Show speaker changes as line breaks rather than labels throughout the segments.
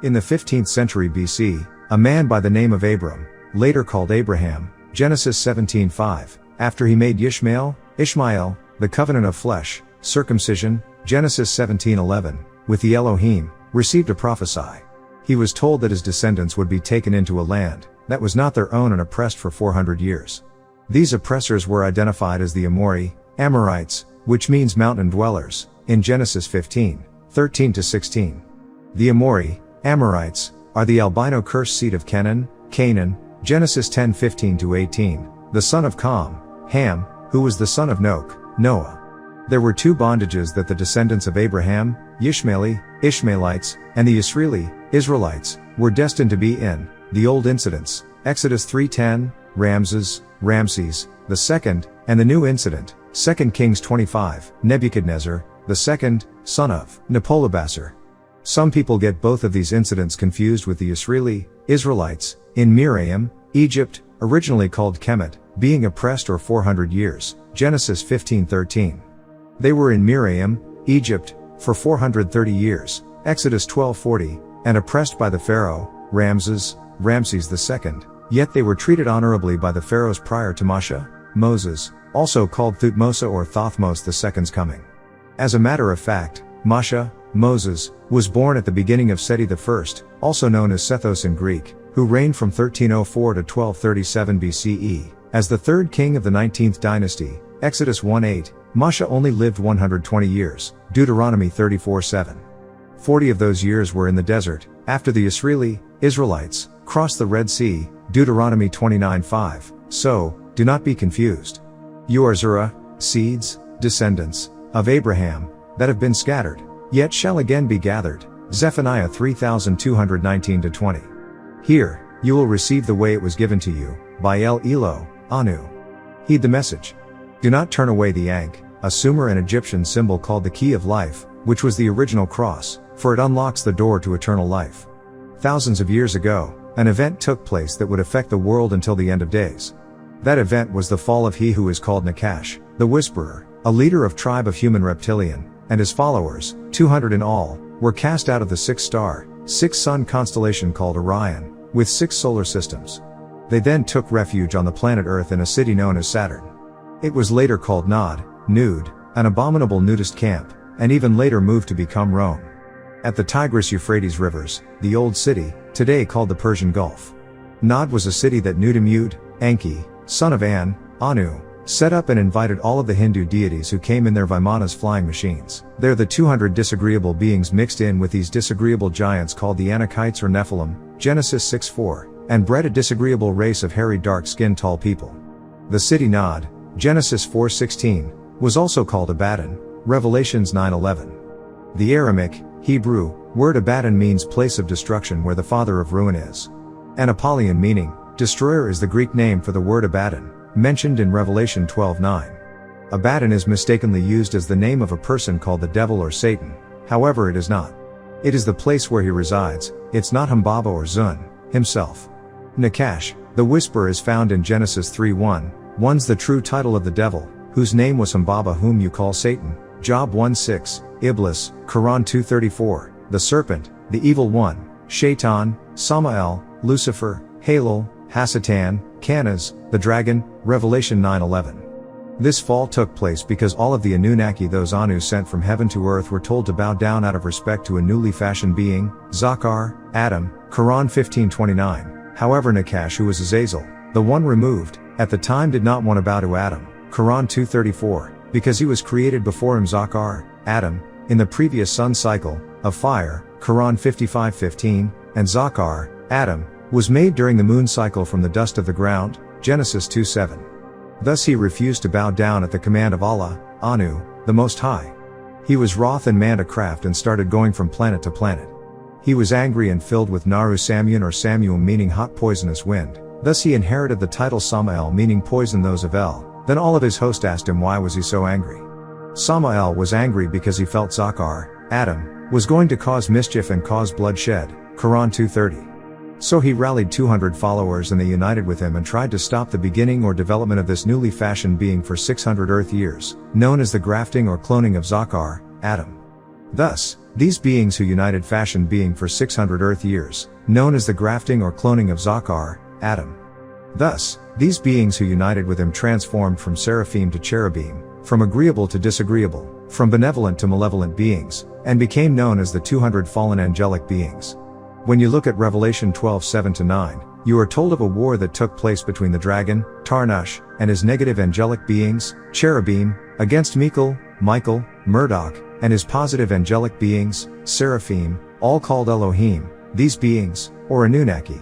In the 15th century BC, a man by the name of Abram, later called Abraham, Genesis 17:5, after he made Ishmael, the covenant of flesh, circumcision, Genesis 17:11, with the Elohim, received a prophecy. He was told that his descendants would be taken into a land that was not their own and oppressed for 400 years. These oppressors were identified as the Amorites, which means mountain dwellers, in Genesis 15:13-16. The Amorites, are the albino cursed seed of Canaan, Genesis 10:15-18, the son of Ham, who was the son of Noah. There were two bondages that the descendants of Abraham, Ishmaelites, and the Israelites, were destined to be in. The old incidents, Exodus 3:10, Ramses, the second, and the new incident, 2 Kings 25, Nebuchadnezzar, the second, son of Nabopolassar. Some people get both of these incidents confused with the Israelites, in Miriam, Egypt, originally called Kemet, being oppressed or 400 years, Genesis 15:13. They were in Miriam, Egypt, for 430 years, Exodus 12:40, and oppressed by the Pharaoh, Ramses II, yet they were treated honorably by the pharaohs prior to Moses, also called Thutmose or Thothmose II's coming. As a matter of fact, Moses, was born at the beginning of Seti I, also known as Sethos in Greek, who reigned from 1304 to 1237 BCE, as the third king of the 19th dynasty, Exodus 1:8. Moshe only lived 120 years, Deuteronomy 34:7. 40 of those years were in the desert, after the Israelites crossed the Red Sea, Deuteronomy 29:5, so, do not be confused. You are Zerah, seeds, descendants, of Abraham, that have been scattered, yet shall again be gathered, Zephaniah 3219-20. Here, you will receive the way it was given to you, by Anu. Heed the message. Do not turn away the Ankh, a Sumer and Egyptian symbol called the key of life, which was the original cross, for it unlocks the door to eternal life. Thousands of years ago, an event took place that would affect the world until the end of days. That event was the fall of he who is called Nakash, the Whisperer, a leader of tribe of human reptilian, and his followers, 200 in all, were cast out of the six-sun constellation called Orion, with 6 solar systems. They then took refuge on the planet Earth in a city known as Saturn. It was later called Nude, an abominable nudist camp, and even later moved to become Rome. At the Tigris-Euphrates rivers, the old city, today called the Persian Gulf. Nod was a city that Nudimmud, Enki, son of Anu, set up and invited all of the Hindu deities who came in their Vimanas flying machines. There the 200 disagreeable beings mixed in with these disagreeable giants called the Anakites or Nephilim, Genesis 6:4, and bred a disagreeable race of hairy dark-skinned tall people. The city Nod, Genesis 4:16, was also called Abaddon, Revelations 9:11. The Aramaic, Hebrew, word Abaddon means place of destruction where the father of ruin is. And Apollyon meaning, destroyer is the Greek name for the word Abaddon, mentioned in Revelation 12:9. Abaddon is mistakenly used as the name of a person called the devil or Satan, however it is not. It is the place where he resides, it's not Humbaba or Zun, himself. Nakash, the Whisperer is found in Genesis 3:1, one's the true title of the devil, whose name was Humbaba whom you call Satan, Job 1:6, Iblis, Quran 2:34, the serpent, the evil one, Shaitan, Samael, Lucifer, Halel, Hasatan, Canaz, the dragon, Revelation 9:11. This fall took place because all of the Anunnaki, those Anu sent from heaven to earth, were told to bow down out of respect to a newly fashioned being, Zakar, Adam, Quran 15:29. However Nakash, who was Azazel, the one removed, at the time did not want to bow to Adam, Quran 2:34, because he was created before him Zakar, Adam, in the previous sun cycle, of fire, Quran 55:15, and Zakar, Adam, was made during the moon cycle from the dust of the ground, Genesis 2:7. Thus he refused to bow down at the command of Allah, Anu, the Most High. He was wroth and manned a craft and started going from planet to planet. He was angry and filled with Naru Samyun or Samuel meaning hot poisonous wind, thus he inherited the title Samael meaning poison those of El. Then all of his host asked him why was he so angry. Samael was angry because he felt Zakar, Adam, was going to cause mischief and cause bloodshed, Quran 2:30. So he rallied 200 followers and they united with him and tried to stop the beginning or development of this newly fashioned being for 600 Earth years, known as the grafting or cloning of Zakar, Adam. Thus, These beings who united fashioned being for 600 Earth years, known as the grafting or cloning of Zakar, Adam. Thus, these beings who united with him transformed from seraphim to cherubim, from agreeable to disagreeable, from benevolent to malevolent beings, and became known as the 200 fallen angelic beings. When you look at Revelation 12:7-9, you are told of a war that took place between the dragon, Tarnush, and his negative angelic beings, cherubim, against Michael, Murdoch, and his positive angelic beings, seraphim, all called Elohim, these beings, or Anunnaki.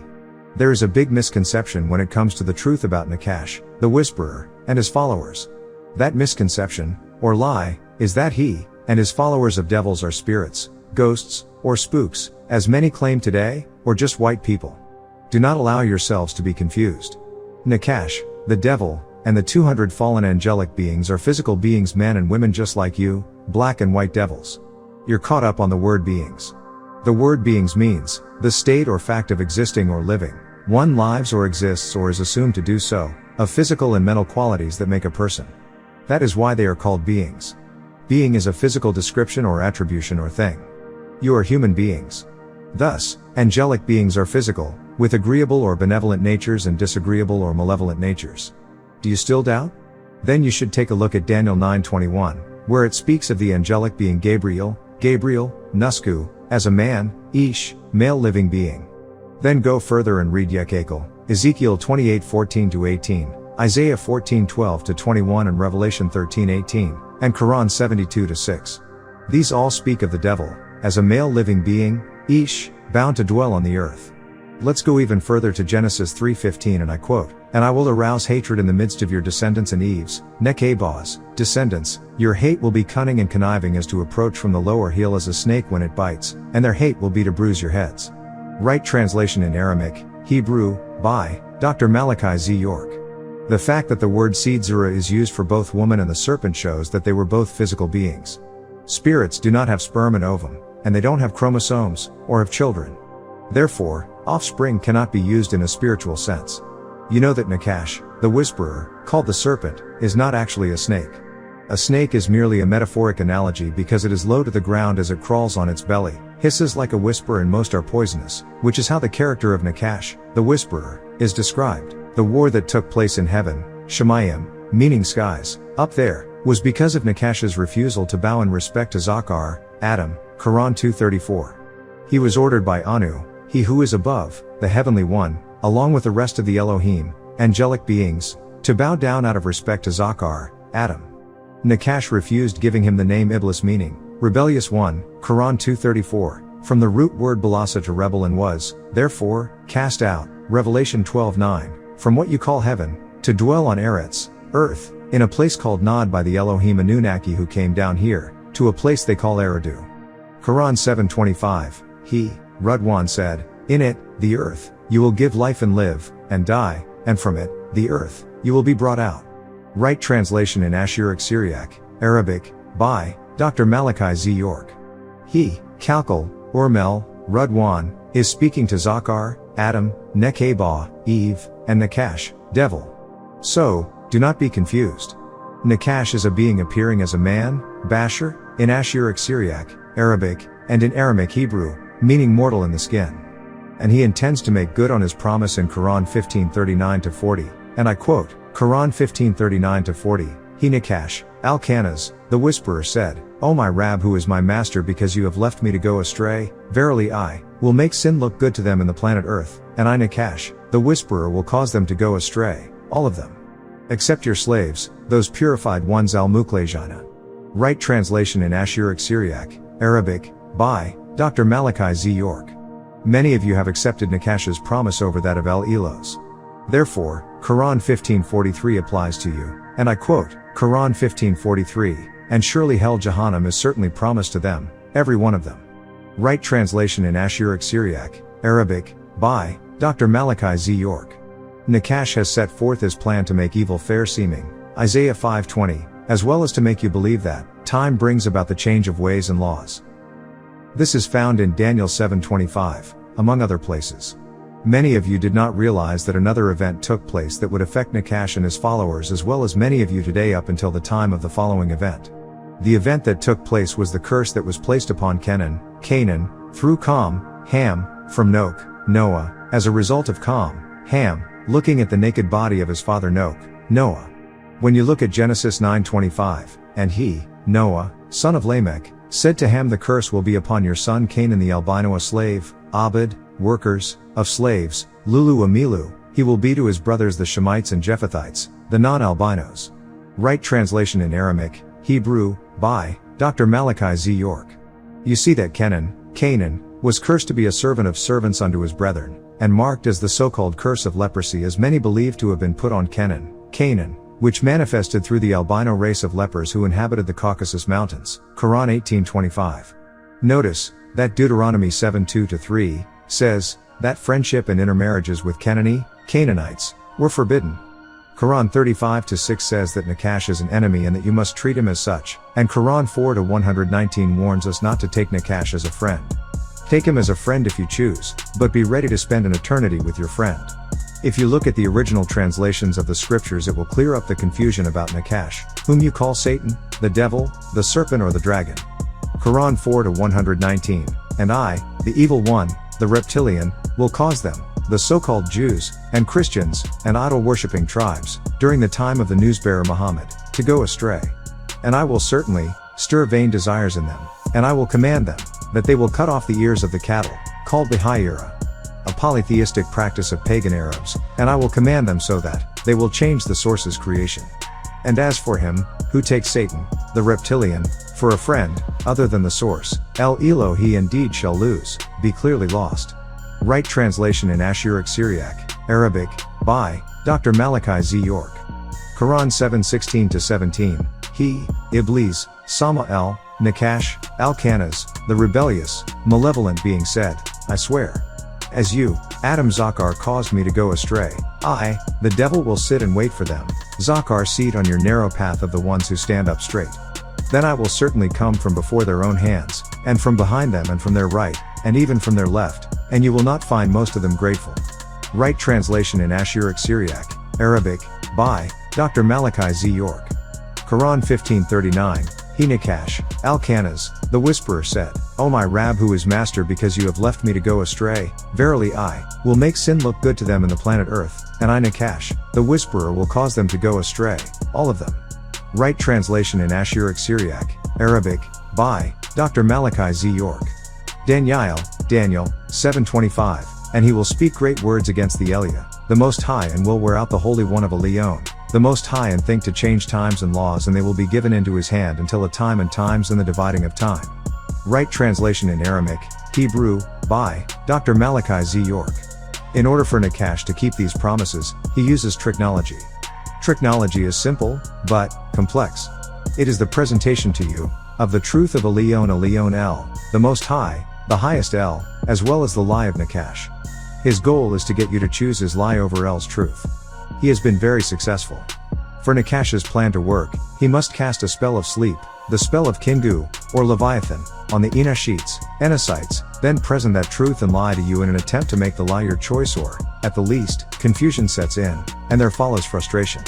There is a big misconception when it comes to the truth about Nakash, the Whisperer, and his followers. That misconception, or lie, is that he, and his followers of devils are spirits, ghosts, or spooks, as many claim today, or just white people. Do not allow yourselves to be confused. Nakash, the devil, and the 200 fallen angelic beings are physical beings, men and women just like you, black and white devils. You're caught up on the word beings. The word beings means, the state or fact of existing or living, one lives or exists or is assumed to do so, of physical and mental qualities that make a person. That is why they are called beings. Being is a physical description or attribution or thing. You are human beings. Thus, angelic beings are physical, with agreeable or benevolent natures and disagreeable or malevolent natures. Do you still doubt? Then you should take a look at Daniel 9:21, where it speaks of the angelic being Gabriel, Nusku, as a man, Ish, male living being. Then go further and read Yekakel, Ezekiel 28:14-18, Isaiah 14:12-21 and Revelation 13:18, and Quran 72-6. These all speak of the devil, as a male living being, Ish, bound to dwell on the earth. Let's go even further to Genesis 3:15 and I quote, "And I will arouse hatred in the midst of your descendants and Eve's, Nekabah's, descendants, your hate will be cunning and conniving as to approach from the lower heel as a snake when it bites, and their hate will be to bruise your heads." Right translation in Aramaic, Hebrew, by Dr. Malachi Z. York. The fact that the word seed zura is used for both woman and the serpent shows that they were both physical beings. Spirits do not have sperm and ovum, and they don't have chromosomes, or have children. Therefore, offspring cannot be used in a spiritual sense. You know that Nakash, the Whisperer, called the serpent, is not actually a snake. A snake is merely a metaphoric analogy because it is low to the ground as it crawls on its belly, hisses like a whisper, and most are poisonous, which is how the character of Nakash, the Whisperer, is described. The war that took place in heaven, Shemayim, meaning skies, up there, was because of Nakash's refusal to bow in respect to Zakar, Adam, Quran 2:34. He was ordered by Anu, he who is above, the heavenly one, along with the rest of the Elohim, angelic beings, to bow down out of respect to Zakar, Adam. Nakash refused, giving him the name Iblis, meaning rebellious one, Quran 2:34, from the root word balasa to rebel, and was, therefore, cast out, Revelation 12:9, from what you call heaven, to dwell on Eretz, earth, in a place called Nod by the Elohim Anunnaki who came down here, to a place they call Eridu. Quran 7:25, he, Rudwan, said, in it, the earth, you will give life and live, and die, and from it, the earth, you will be brought out. Right translation in Ashuric Syriac, Arabic, by Dr. Malachi Z. York. He, Kalkal, Urmel, Rudwan, is speaking to Zakar, Adam, Nekabah, Eve, and Nakash, devil. So, do not be confused. Nakash is a being appearing as a man, Bashar, in Ashuric Syriac, Arabic, and in Aramaic Hebrew, meaning mortal in the skin. And he intends to make good on his promise in Quran 15:39-40, and I quote, Quran 15:39-40, he Nakash, Al-Kanaz, the Whisperer, said, O my Rab, who is my master, because you have left me to go astray, verily I will make sin look good to them in the planet earth, and I Nakash, the Whisperer, will cause them to go astray, all of them. Except your slaves, those purified ones, Al-Muklejana. Right translation in Ashuric Syriac, Arabic, by Dr. Malachi Z. York. Many of you have accepted Nakash's promise over that of El-Elos. Therefore, Quran 15:43 applies to you, and I quote, Quran 15:43, and surely hell Jahannam is certainly promised to them, every one of them. Right translation in Ashuric Syriac, Arabic, by Dr. Malachi Z. York. Nakash has set forth his plan to make evil fair seeming, Isaiah 5:20, as well as to make you believe that time brings about the change of ways and laws. This is found in Daniel 7:25, among other places. Many of you did not realize that another event took place that would affect Nakash and his followers, as well as many of you today up until the time of the following event. The event that took place was the curse that was placed upon Canaan, through Ham, from Noah, as a result of Ham, looking at the naked body of his father Noah. When you look at Genesis 9:25, and he, Noah, son of Lamech, said to Ham, the curse will be upon your son Canaan the albino, a slave, Abed, workers, of slaves, Lulu a Milu, he will be to his brothers the Shemites and Japhethites, the non-albinos. Right translation in Aramaic, Hebrew, by Dr. Malachi Z. York. You see that Canaan, was cursed to be a servant of servants unto his brethren, and marked as the so-called curse of leprosy, as many believe to have been put on Canaan, which manifested through the albino race of lepers who inhabited the Caucasus Mountains, Quran 18:25. Notice that Deuteronomy 7:2-3 says that friendship and intermarriages with Canaanites were forbidden. Quran 35:6 says that Nakash is an enemy and that you must treat him as such, and Quran 4:119 warns us not to take Nakash as a friend. Take him as a friend if you choose, but be ready to spend an eternity with your friend. If you look at the original translations of the scriptures, it will clear up the confusion about Nakash, whom you call Satan, the devil, the serpent, or the dragon. Quran 4:119, and I, the evil one, the reptilian, will cause them, the so-called Jews, and Christians, and idol-worshipping tribes, during the time of the newsbearer Muhammad, to go astray. And I will certainly stir vain desires in them, and I will command them, that they will cut off the ears of the cattle, called Bahira, a polytheistic practice of pagan Arabs, and I will command them so that they will change the source's creation. And as for him, who takes Satan, the reptilian, for a friend, other than the source, El Elo, he indeed shall lose, be clearly lost. Right translation in Ashuric Syriac, Arabic, by Dr. Malachi Z. York. Quran 7:16-17, he, Iblis, Samael, Nakash, Al-Kanaz, the rebellious, malevolent being said, I swear. As you, Adam Zakar, caused me to go astray, I, the devil, will sit and wait for them, Zakar, seat on your narrow path of the ones who stand up straight. Then I will certainly come from before their own hands, and from behind them, and from their right, and even from their left, and you will not find most of them grateful. Right translation in Ashuric Syriac, Arabic, by Dr. Malachi Z. York. Quran 15:39, he Nakash, Al-Kanaz, the whisperer, said, O my Rab, who is master, because you have left me to go astray, verily I will make sin look good to them in the planet earth, and I Nakash, the whisperer, will cause them to go astray, all of them. Right translation in Ashuric Syriac, Arabic, by Dr. Malachi Z. York. Daniel 7:25, and he will speak great words against the Elia, the Most High, and will wear out the Holy One of Elion, the Most High, and think to change times and laws, and they will be given into his hand until a time and times and the dividing of time. Right translation in Aramaic, Hebrew, by Dr. Malachi Z. York. In order for Nakash to keep these promises, he uses tricknology. Tricknology is simple, but complex. It is the presentation to you of the truth of Elion El, the Most High, the highest El, as well as the lie of Nakash. His goal is to get you to choose his lie over El's truth. He has been very successful. For Nakash's plan to work, he must cast a spell of sleep, the spell of Kingu, or Leviathan, on the Enoshites, then present that truth and lie to you in an attempt to make the lie your choice, or, at the least, confusion sets in, and there follows frustration.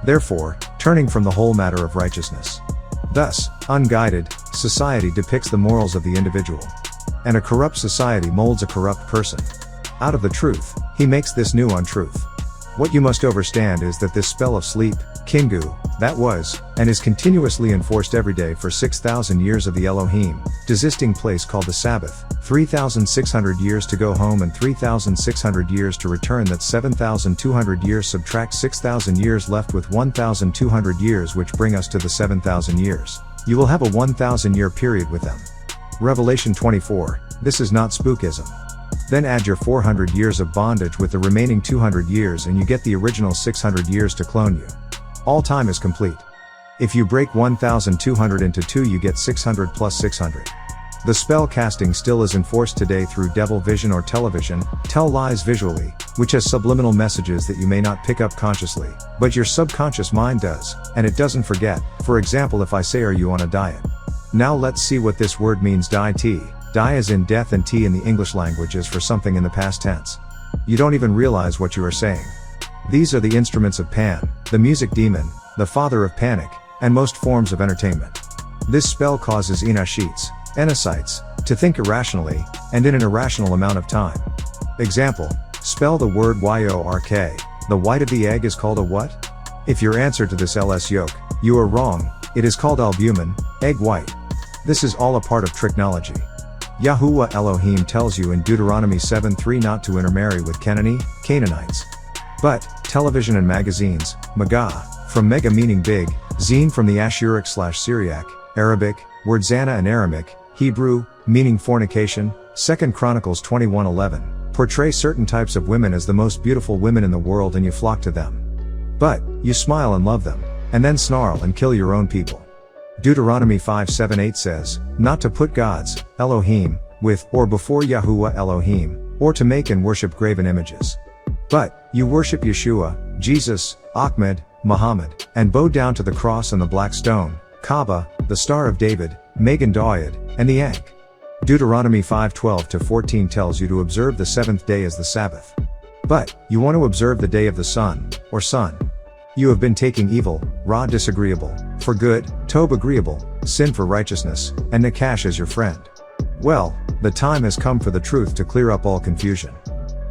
Therefore, turning from the whole matter of righteousness. Thus, unguided, society depicts the morals of the individual. And a corrupt society molds a corrupt person. Out of the truth, he makes this new untruth. What you must understand is that this spell of sleep, Kingu, that was, and is continuously enforced every day for 6,000 years of the Elohim, desisting place called the Sabbath, 3,600 years to go home and 3,600 years to return, that's 7,200 years, subtract 6,000 years left with 1,200 years, which bring us to the 7,000 years. You will have a 1,000-year period with them. Revelation 24, this is not spookism. Then add your 400 years of bondage with the remaining 200 years and you get the original 600 years to clone you. All time is complete. If you break 1,200 into 2 you get 600 plus 600. The spell casting still is enforced today through devil vision or television, tell lies visually, which has subliminal messages that you may not pick up consciously, but your subconscious mind does, and it doesn't forget. For example, if I say, are you on a diet? Now let's see what this word means. Die as in death, and T in the English language is for something in the past tense. You don't even realize what you are saying. These are the instruments of Pan, the music demon, the father of panic, and most forms of entertainment. This spell causes Enoshites, Enoshites, to think irrationally, and in an irrational amount of time. Example, spell the word york. The white of the egg is called a what? If your answer to this LS yolk, you are wrong, it is called albumin, egg white. This is all a part of tricknology. Yahuwah Elohim tells you in Deuteronomy 7:3 not to intermarry with Canaanites. But, television and magazines, Magah, from mega meaning big, zine from the Ashuric/Syriac, Arabic, word zana and Aramic, Hebrew, meaning fornication, 2 Chronicles 21:11, portray certain types of women as the most beautiful women in the world and you flock to them. But, you smile and love them, and then snarl and kill your own people. Deuteronomy 5:7-8 says, not to put gods, Elohim, with or before Yahuwah Elohim, or to make and worship graven images. But, you worship Yeshua, Jesus, Ahmed, Muhammad, and bow down to the cross and the black stone, Kaaba, the Star of David, Magen David, and the Ankh. Deuteronomy 5:12-14 tells you to observe the seventh day as the Sabbath. But, you want to observe the day of the sun, or sun. You have been taking evil, Ra disagreeable, for good, Tob agreeable, sin for righteousness, and Nakash as your friend. Well, the time has come for the truth to clear up all confusion.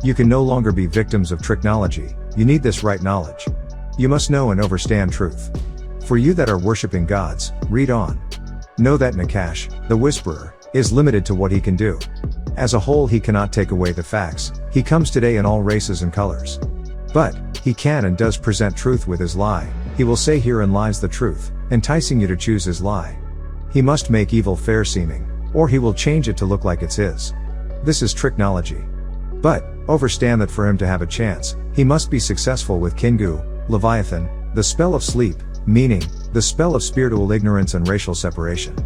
You can no longer be victims of tricknology, you need this right knowledge. You must know and understand truth. For you that are worshipping gods, read on. Know that Nakash, the whisperer, is limited to what he can do. As a whole he cannot take away the facts, he comes today in all races and colors. But, he can and does present truth with his lie, he will say herein lies the truth, enticing you to choose his lie. He must make evil fair seeming, or he will change it to look like it's his. This is tricknology. But, understand that for him to have a chance, he must be successful with Kingu, Leviathan, the spell of sleep, meaning, the spell of spiritual ignorance and racial separation.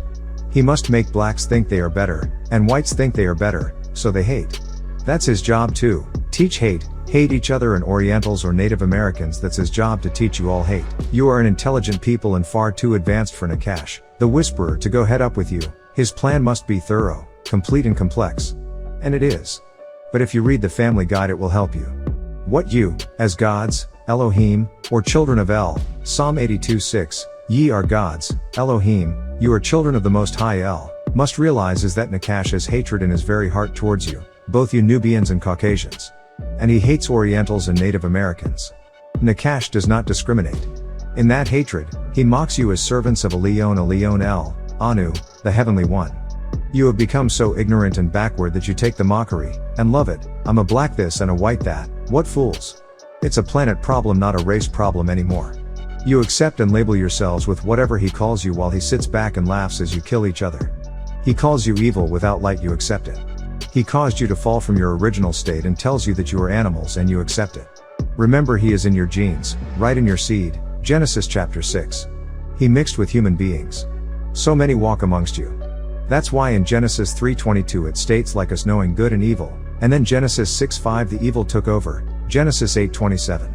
He must make blacks think they are better, and whites think they are better, so they hate. That's his job too, teach hate each other, and Orientals or Native Americans that's his job to teach you all hate. You are an intelligent people and far too advanced for Nakash, the whisperer, to go head up with you. His plan must be thorough, complete and complex. And it is. But if you read the Family Guide it will help you. What you, as gods, Elohim, or children of El, Psalm 82:6, ye are gods, Elohim, you are children of the Most High El, must realize is that Nakash has hatred in his very heart towards you, both you Nubians and Caucasians. And he hates Orientals and Native Americans. Nakash does not discriminate. In that hatred, he mocks you as servants of Elion El, Anu, the Heavenly One. You have become so ignorant and backward that you take the mockery, and love it. I'm a black this and a white that, what fools. It's a planet problem, not a race problem anymore. You accept and label yourselves with whatever he calls you while he sits back and laughs as you kill each other. He calls you evil without light, you accept it. He caused you to fall from your original state and tells you that you are animals and you accept it. Remember he is in your genes, right in your seed, Genesis chapter 6. He mixed with human beings. So many walk amongst you. That's why in Genesis 3:22 it states like us knowing good and evil, and then Genesis 6:5 the evil took over, Genesis 8:27.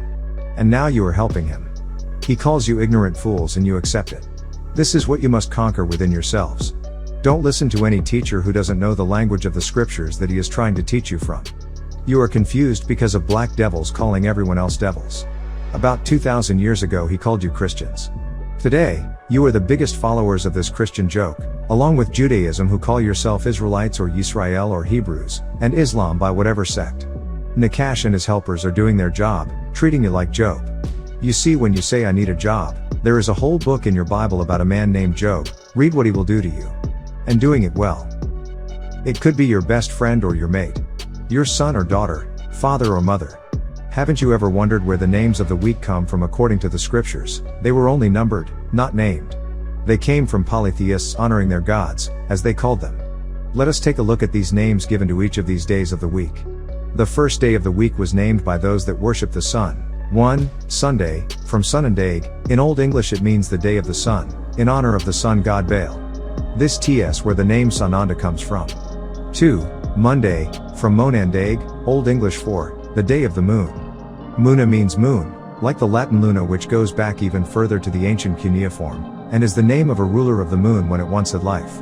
And now you are helping him. He calls you ignorant fools and you accept it. This is what you must conquer within yourselves. Don't listen to any teacher who doesn't know the language of the scriptures that he is trying to teach you from. You are confused because of black devils calling everyone else devils. About 2,000 years ago he called you Christians. Today, you are the biggest followers of this Christian joke, along with Judaism who call yourself Israelites or Yisrael or Hebrews, and Islam by whatever sect. Nakash and his helpers are doing their job, treating you like Job. You see, when you say I need a job, there is a whole book in your Bible about a man named Job, read what he will do to you. And doing it well. It could be your best friend or your mate. Your son or daughter, father or mother. Haven't you ever wondered where the names of the week come from according to the scriptures? They were only numbered, not named. They came from polytheists honoring their gods, as they called them. Let us take a look at these names given to each of these days of the week. The first day of the week was named by those that worship the sun. 1. Sunday, from Sunandag, in Old English it means the day of the sun, in honor of the sun god Baal. This ts where the name Sananda comes from. 2. Monday, from Monandag, Old English for, the day of the moon. Muna means moon, like the Latin luna, which goes back even further to the ancient cuneiform, and is the name of a ruler of the moon when it once had life.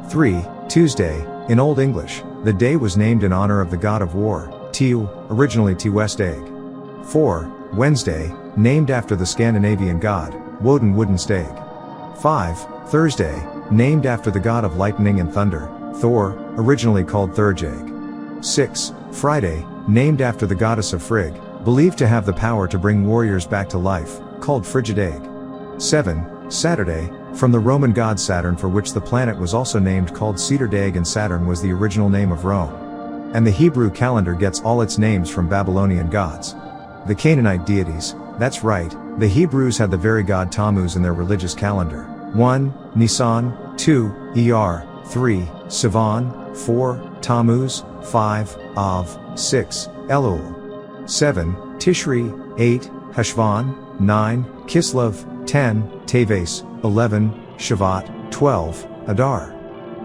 3. Tuesday, in Old English, the day was named in honor of the god of war, Tiu, originally Tiwestag. 4. Wednesday, named after the Scandinavian god, Woden Woodenstag. 5. Thursday, named after the god of lightning and thunder, Thor, originally called Thurjag. 6. Friday, named after the goddess of Frigg, believed to have the power to bring warriors back to life, called Frigidaig. 7. Saturday, from the Roman god Saturn, for which the planet was also named, called Cedardag, and Saturn was the original name of Rome. And the Hebrew calendar gets all its names from Babylonian gods. The Canaanite deities, that's right, the Hebrews had the very god Tammuz in their religious calendar. 1. Nisan, 2. Iyar, 3. Sivan, 4. Tammuz, 5. Av, 6. Elul, 7. Tishri, 8. Heshvan, 9. Kislev, 10. Teves, 11. Shavat, 12. Adar.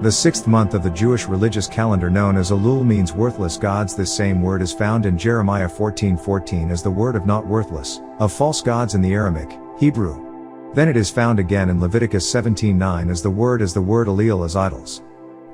The sixth month of the Jewish religious calendar, known as Elul, means worthless gods. This same word is found in Jeremiah 14:14 as the word of not worthless, of false gods in the Aramaic, Hebrew. Then it is found again in Leviticus 17:9 as the word Elil, as idols.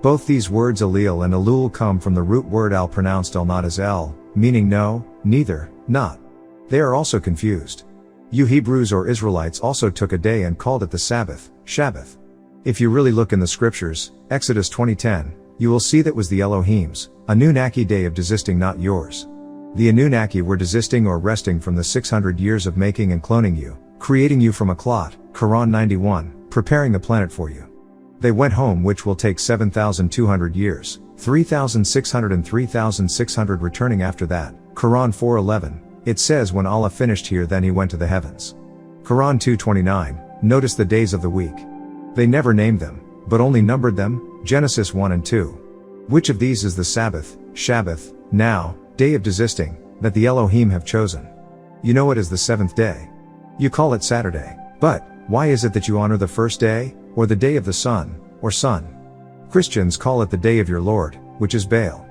Both these words Elil and Elul come from the root word al, pronounced el, not as el, meaning no, neither, not. They are also confused. You Hebrews or Israelites also took a day and called it the Sabbath, Shabbath. If you really look in the scriptures, Exodus 20:10, you will see that was the Elohim's, Anunnaki day of desisting, not yours. The Anunnaki were desisting or resting from the 600 years of making and cloning you, creating you from a clot, Quran 91, preparing the planet for you. They went home, which will take 7,200 years, 3,600 and 3,600 returning after that, Quran 4:11, it says when Allah finished here then he went to the heavens. Quran 2:29, notice the days of the week. They never named them, but only numbered them, Genesis 1 and 2. Which of these is the Sabbath, Shabbath, now, day of desisting, that the Elohim have chosen? You know it as the seventh day. You call it Saturday, but, why is it that you honor the first day, or the day of the sun, or sun? Christians call it the day of your Lord, which is Baal.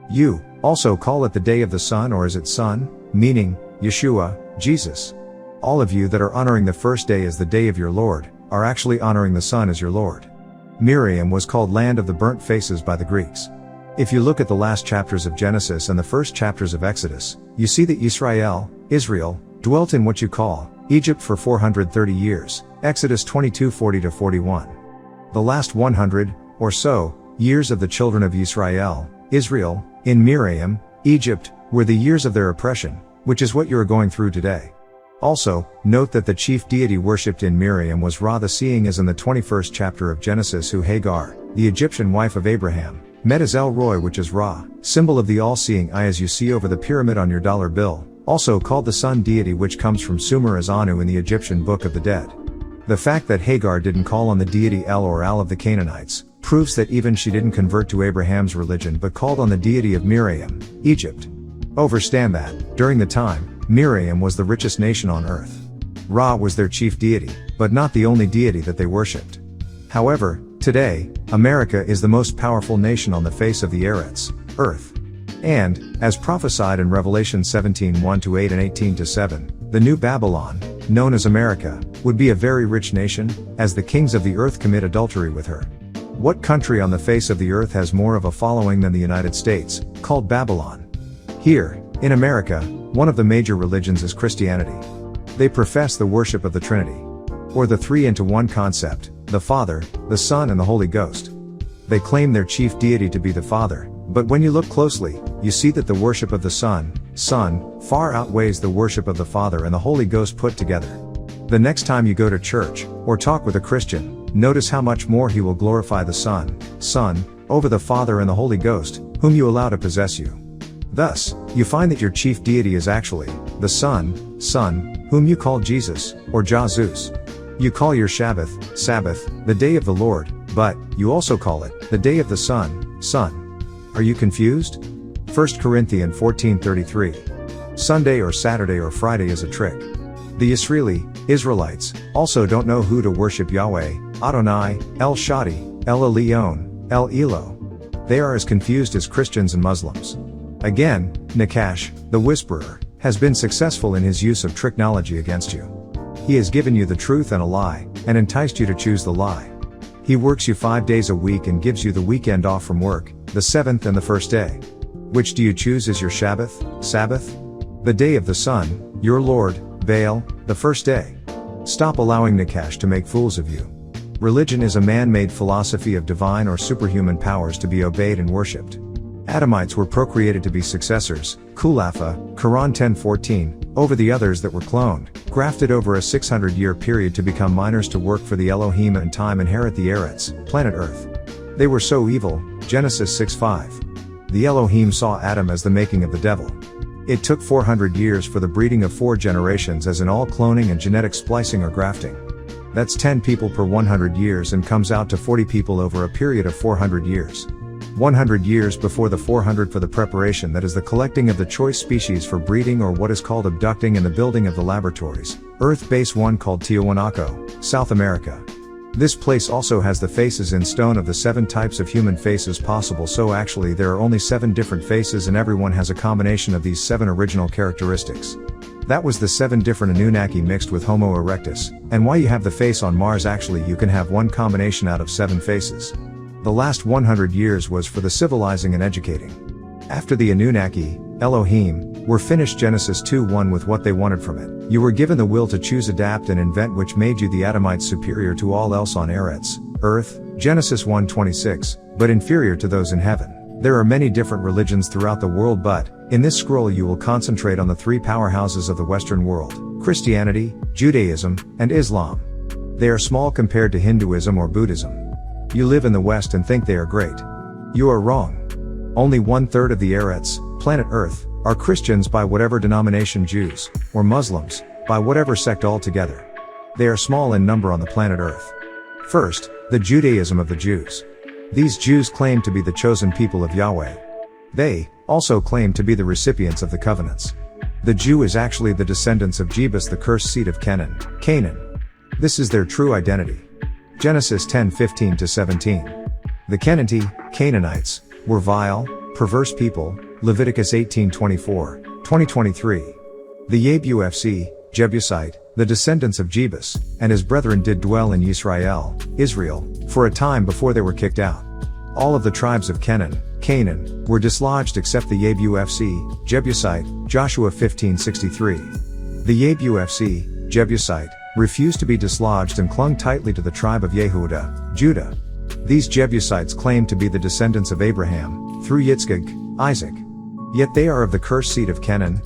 You, also call it the day of the sun, or is it sun, meaning, Yeshua, Jesus. All of you that are honoring the first day as the day of your Lord, are actually honoring the sun as your Lord. Miriam was called land of the burnt faces by the Greeks. If you look at the last chapters of Genesis and the first chapters of Exodus, you see that Israel, dwelt in what you call Egypt for 430 years, Exodus 22:40-41. The last 100, or so, years of the children of Israel, in Miriam, Egypt, were the years of their oppression, which is what you are going through today. Also, note that the chief deity worshipped in Miriam was Ra, the seeing, as in the 21st chapter of Genesis, who Hagar, the Egyptian wife of Abraham, met as El Roi, which is Ra, symbol of the all-seeing eye, as you see over the pyramid on your dollar bill, also called the sun deity, which comes from Sumer as Anu in the Egyptian Book of the Dead. The fact that Hagar didn't call on the deity El or Al of the Canaanites, proves that even she didn't convert to Abraham's religion but called on the deity of Miriam, Egypt. Overstand that, during the time, Miriam was the richest nation on earth. Ra was their chief deity, but not the only deity that they worshipped. However, today, America is the most powerful nation on the face of the earth. And, as prophesied in Revelation 17:1-8 and 18-7, the new Babylon, known as America, would be a very rich nation, as the kings of the earth commit adultery with her. What country on the face of the earth has more of a following than the United States, called Babylon? Here, in America, one of the major religions is Christianity. They profess the worship of the Trinity, or the three into one concept, the Father, the Son and the Holy Ghost. They claim their chief deity to be the Father, but when you look closely, you see that the worship of the Son, far outweighs the worship of the Father and the Holy Ghost put together. The next time you go to church, or talk with a Christian, notice how much more he will glorify the Son, over the Father and the Holy Ghost, whom you allow to possess you. Thus, you find that your chief deity is actually the Son, whom you call Jesus, or Jah-Zeus. You call your Sabbath, the day of the Lord, but you also call it the day of the sun. Are you confused? 1 Corinthians 14:33. Sunday or Saturday or Friday is a trick. The Israelites, also don't know who to worship: Yahweh, Adonai, El Shaddai, El Elyon, El Elo. They are as confused as Christians and Muslims. Again, Nakash, the whisperer, has been successful in his use of tricknology against you. He has given you the truth and a lie, and enticed you to choose the lie. He works you 5 days a week and gives you the weekend off from work, the seventh and the first day. Which do you choose as your Sabbath? The day of the sun, your Lord, Baal, the first day. Stop allowing Nakash to make fools of you. Religion is a man-made philosophy of divine or superhuman powers to be obeyed and worshipped. Adamites were procreated to be successors, Khulafa, Quran 10:14, over the others that were cloned, grafted over a 600-year period to become minors to work for the Elohim and in time inherit the Eretz, planet Earth. They were so evil, Genesis 6:5. The Elohim saw Adam as the making of the devil. It took 400 years for the breeding of 4 generations as in all cloning and genetic splicing or grafting. That's 10 people per 100 years and comes out to 40 people over a period of 400 years. 100 years before the 400 for the preparation, that is the collecting of the choice species for breeding or what is called abducting, and the building of the laboratories, Earth Base 1 called Tiahuanaco, South America. This place also has the faces in stone of the 7 types of human faces possible, so actually there are only 7 different faces and everyone has a combination of these 7 original characteristics. That was the 7 different Anunnaki mixed with Homo erectus, and why you have the face on Mars. Actually you can have one combination out of 7 faces. The last 100 years was for the civilizing and educating. After the Anunnaki, Elohim, were finished Genesis 2:1 with what they wanted from it. You were given the will to choose, adapt and invent, which made you the Adamites superior to all else on Eretz, Earth, Genesis 1:26, but inferior to those in heaven. There are many different religions throughout the world, but in this scroll you will concentrate on the 3 powerhouses of the Western world: Christianity, Judaism, and Islam. They are small compared to Hinduism or Buddhism. You live in the West and think they are great. You are wrong. Only 1/3 of the Eretz, planet Earth, are Christians by whatever denomination, Jews, or Muslims, by whatever sect altogether. They are small in number on the planet Earth. First, the Judaism of the Jews. These Jews claim to be the chosen people of Yahweh. They also claim to be the recipients of the covenants. The Jew is actually the descendants of Jebus, the cursed seed of Canaan. This is their true identity. Genesis 10:15-17. The Canaanites, were vile, perverse people, Leviticus 18:24, 20-23. The Yebufc, Jebusite, the descendants of Jebus, and his brethren did dwell in Israel, for a time before they were kicked out. All of the tribes of Canaan, were dislodged except the Yebufc, Jebusite, Joshua 15:63. The Yebufc, Jebusite, refused to be dislodged and clung tightly to the tribe of Yehuda, Judah. These Jebusites claim to be the descendants of Abraham, through Yitzchak, Isaac. Yet they are of the cursed seed of Canaan,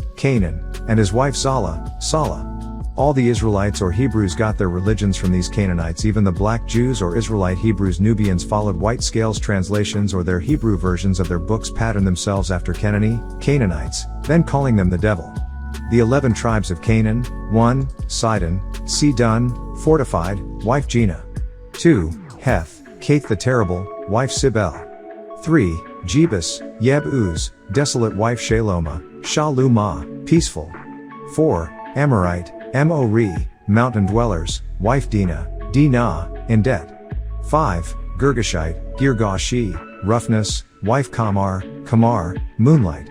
and his wife Salah. All the Israelites or Hebrews got their religions from these Canaanites. Even the black Jews or Israelite Hebrews Nubians followed white scales translations or their Hebrew versions of their books, patterned themselves after Canaanites, then calling them the devil. The 11 tribes of Canaan: 1. Sidon, Sidon, fortified, wife Gina. 2. Heth, Kath the terrible, wife Sibel. 3. Jebus, Yeb-Uz, desolate, wife Shaluma, peaceful. 4. Amorite, Mori, mountain dwellers, wife Dinah, in debt. 5. Girgashite, Girgashi, roughness, wife Kamar, moonlight.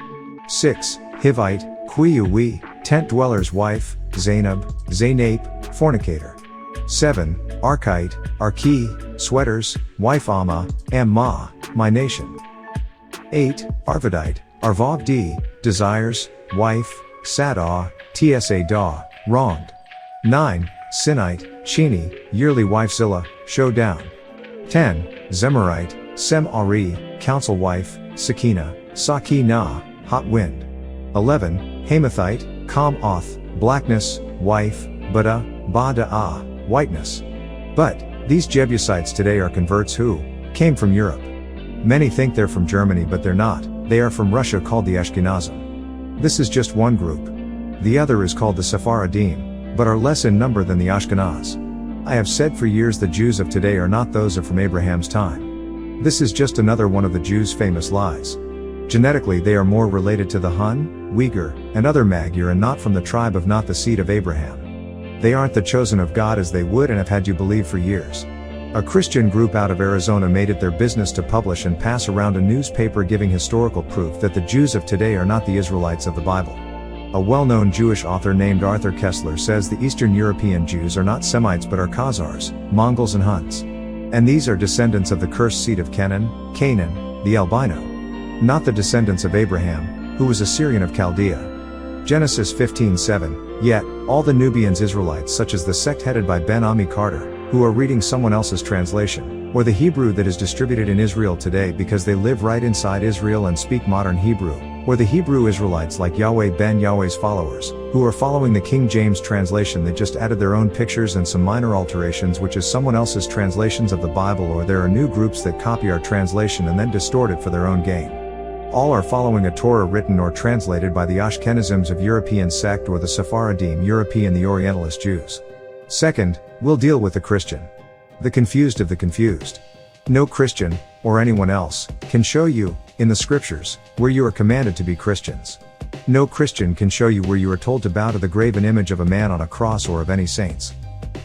6. Hivite, Quiuwi, tent dwellers, wife Zainab, fornicator. 7. Arkite, Arki, sweaters, wife Amma, my nation. 8. Arvadite, Arvavd, desires, wife Sadah, Tsa, wronged. 9. Sinite, Chini, yearly wife Zillah, showdown. 10. Zemarite, Sem-Ari, council wife, Sakina, hot wind. 11. Hamathite, Kam-Oth, blackness, wife, Bada, whiteness. But these Jebusites today are converts who came from Europe. Many think they're from Germany, but they're not. They are from Russia, called the Ashkenazim. This is just one group. The other is called the Sephardim, but are less in number than the Ashkenaz. I have said for years the Jews of today are not those of from Abraham's time. This is just another one of the Jews' famous lies. Genetically they are more related to the Hun, Uyghur, and other Magyar, and not from the tribe of not the seed of Abraham. They aren't the chosen of God as they would and have had you believe for years. A Christian group out of Arizona made it their business to publish and pass around a newspaper giving historical proof that the Jews of today are not the Israelites of the Bible. A well-known Jewish author named Arthur Kessler says the Eastern European Jews are not Semites but are Khazars, Mongols and Huns. And these are descendants of the cursed seed of Canaan, the albino. Not the descendants of Abraham, who was a Syrian of Chaldea. Genesis 15:7. Yet, all the Nubians Israelites, such as the sect headed by Ben Ami Carter, who are reading someone else's translation, or the Hebrew that is distributed in Israel today because they live right inside Israel and speak modern Hebrew, or the Hebrew Israelites like Yahweh ben Yahweh's followers, who are following the King James translation that just added their own pictures and some minor alterations which is someone else's translations of the Bible, or there are new groups that copy our translation and then distort it for their own gain. All are following a Torah written or translated by the Ashkenazims of European sect or the Sephardim European the Orientalist Jews. Second, we'll deal with the Christian. The confused of the confused. No Christian, or anyone else, can show you, in the scriptures, where you are commanded to be Christians. No Christian can show you where you are told to bow to the graven image of a man on a cross or of any saints.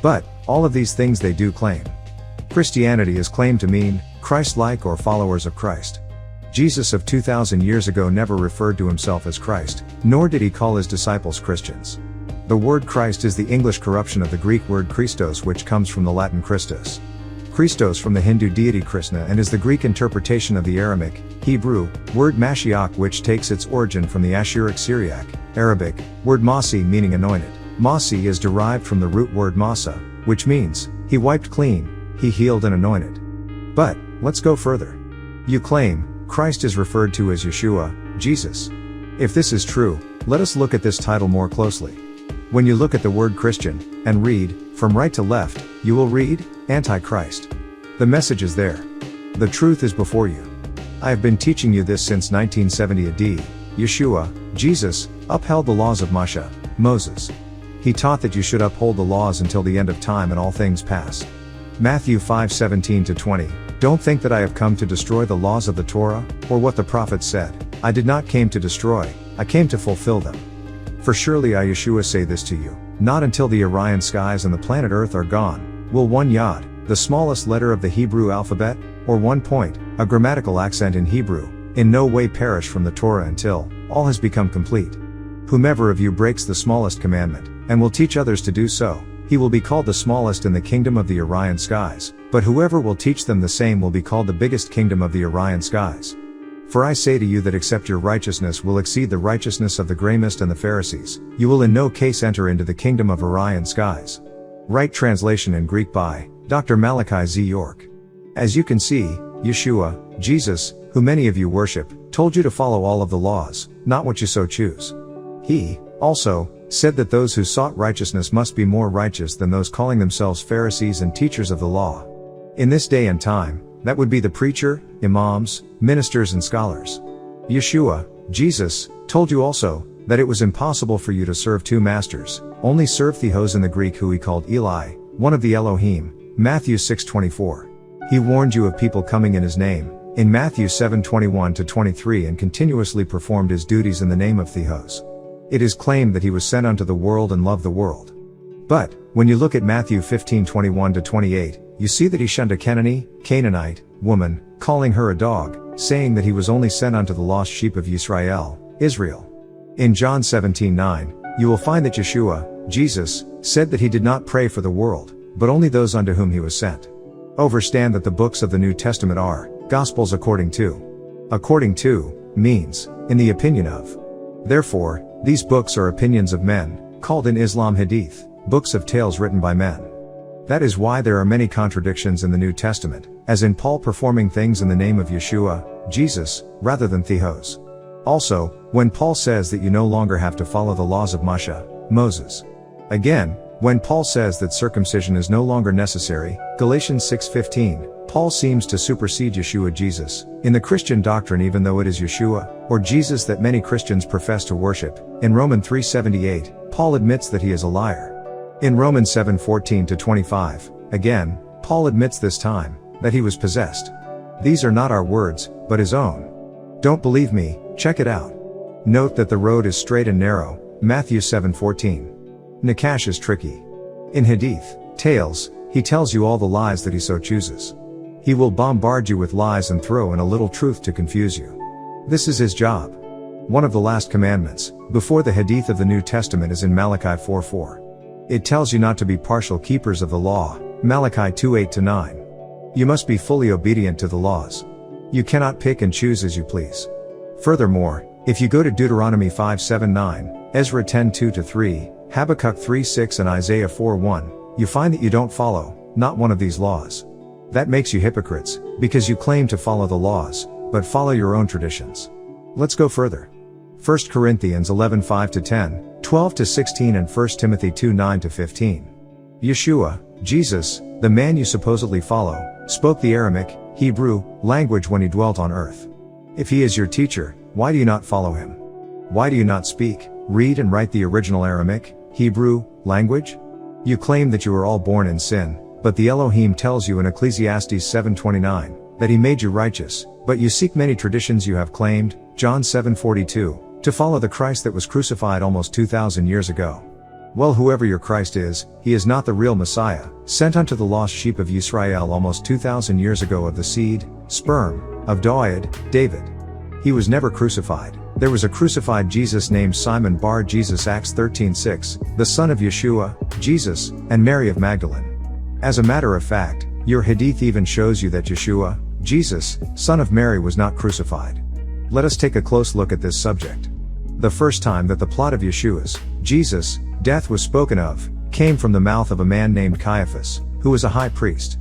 But, all of these things they do claim. Christianity is claimed to mean, Christ-like or followers of Christ. Jesus of 2,000 years ago never referred to himself as Christ, nor did he call his disciples Christians. The word Christ is the English corruption of the Greek word Christos, which comes from the Latin Christus. Christos from the Hindu deity Krishna and is the Greek interpretation of the Aramaic, Hebrew, word Mashiach, which takes its origin from the Ashuric Syriac, Arabic, word Masi meaning anointed. Masi is derived from the root word Masa, which means, he wiped clean, he healed and anointed. But, let's go further. You claim, Christ is referred to as Yeshua, Jesus. If this is true, let us look at this title more closely. When you look at the word Christian, and read, from right to left, you will read, Antichrist. The message is there. The truth is before you. I have been teaching you this since 1970 AD. Yeshua, Jesus, upheld the laws of Moses. He taught that you should uphold the laws until the end of time and all things pass. Matthew 5:17-20. Don't think that I have come to destroy the laws of the Torah, or what the prophets said. I did not came to destroy, I came to fulfill them. For surely I Yeshua say this to you, not until the Orion skies and the planet Earth are gone, will one yod, the smallest letter of the Hebrew alphabet, or one point, a grammatical accent in Hebrew, in no way perish from the Torah until all has become complete. Whomever of you breaks the smallest commandment, and will teach others to do so, he will be called the smallest in the kingdom of the Orion skies, but whoever will teach them the same will be called the biggest kingdom of the Orion skies. For I say to you that except your righteousness will exceed the righteousness of the gray mist and the Pharisees, you will in no case enter into the kingdom of Orion skies. Right translation in Greek by Dr. Malachi Z. York. As you can see, Yeshua, Jesus, who many of you worship, told you to follow all of the laws, not what you so choose. He, also, said that those who sought righteousness must be more righteous than those calling themselves Pharisees and teachers of the law. In this day and time, that would be the preacher, imams, ministers and scholars. Yeshua, Jesus, told you also, that it was impossible for you to serve two masters, only serve Theos in the Greek who he called Eli, one of the Elohim, Matthew 6:24. He warned you of people coming in his name, in Matthew 7:21-23 and continuously performed his duties in the name of Theos. It is claimed that he was sent unto the world and loved the world. But, when you look at Matthew 15:21-28, you see that he shunned a Canaanite woman, calling her a dog, saying that he was only sent unto the lost sheep of Israel. In John 17:9, you will find that Yeshua, Jesus, said that he did not pray for the world, but only those unto whom he was sent. Understand that the books of the New Testament are Gospels according to. According to means, in the opinion of. Therefore, these books are opinions of men, called in Islam Hadith, books of tales written by men. That is why there are many contradictions in the New Testament, as in Paul performing things in the name of Yeshua, Jesus, rather than Theos. Also, when Paul says that you no longer have to follow the laws of Moses. Again, when Paul says that circumcision is no longer necessary, Galatians 6:15, Paul seems to supersede Yeshua Jesus, in the Christian doctrine even though it is Yeshua, or Jesus that many Christians profess to worship. In Romans 3:78, Paul admits that he is a liar. In Romans 7:14-25, again, Paul admits this time, that he was possessed. These are not our words, but his own. Don't believe me, check it out. Note that the road is straight and narrow, Matthew 7:14. Nakash is tricky. In Hadith, tales, he tells you all the lies that he so chooses. He will bombard you with lies and throw in a little truth to confuse you. This is his job. One of the last commandments, before the Hadith of the New Testament is in Malachi 4:4. It tells you not to be partial keepers of the law, Malachi 2:8-9. You must be fully obedient to the laws. You cannot pick and choose as you please. Furthermore, if you go to Deuteronomy 5:7-9, Ezra 10:2-3, Habakkuk 3:6 and Isaiah 4:1, you find that you don't follow, not one of these laws. That makes you hypocrites, because you claim to follow the laws, but follow your own traditions. Let's go further. 1 Corinthians 11:5-10, 12-16 and 1 Timothy 2:9-15. Yeshua, Jesus, the man you supposedly follow, spoke the Aramaic, Hebrew, language when he dwelt on earth. If he is your teacher, why do you not follow him? Why do you not speak, read and write the original Aramaic, Hebrew, language? You claim that you were all born in sin, but the Elohim tells you in Ecclesiastes 7:29, that he made you righteous, but you seek many traditions you have claimed, John 7:42, to follow the Christ that was crucified almost 2,000 years ago. Well, whoever your Christ is, he is not the real Messiah, sent unto the lost sheep of Yisrael almost 2,000 years ago of the seed, sperm, of David, David. He was never crucified. There was a crucified Jesus named Simon Bar Jesus Acts 13:6, the son of Yeshua, Jesus, and Mary of Magdalene. As a matter of fact, your hadith even shows you that Yeshua, Jesus, son of Mary was not crucified. Let us take a close look at this subject. The first time that the plot of Yeshua's, Jesus, death was spoken of, came from the mouth of a man named Caiaphas, who was a high priest.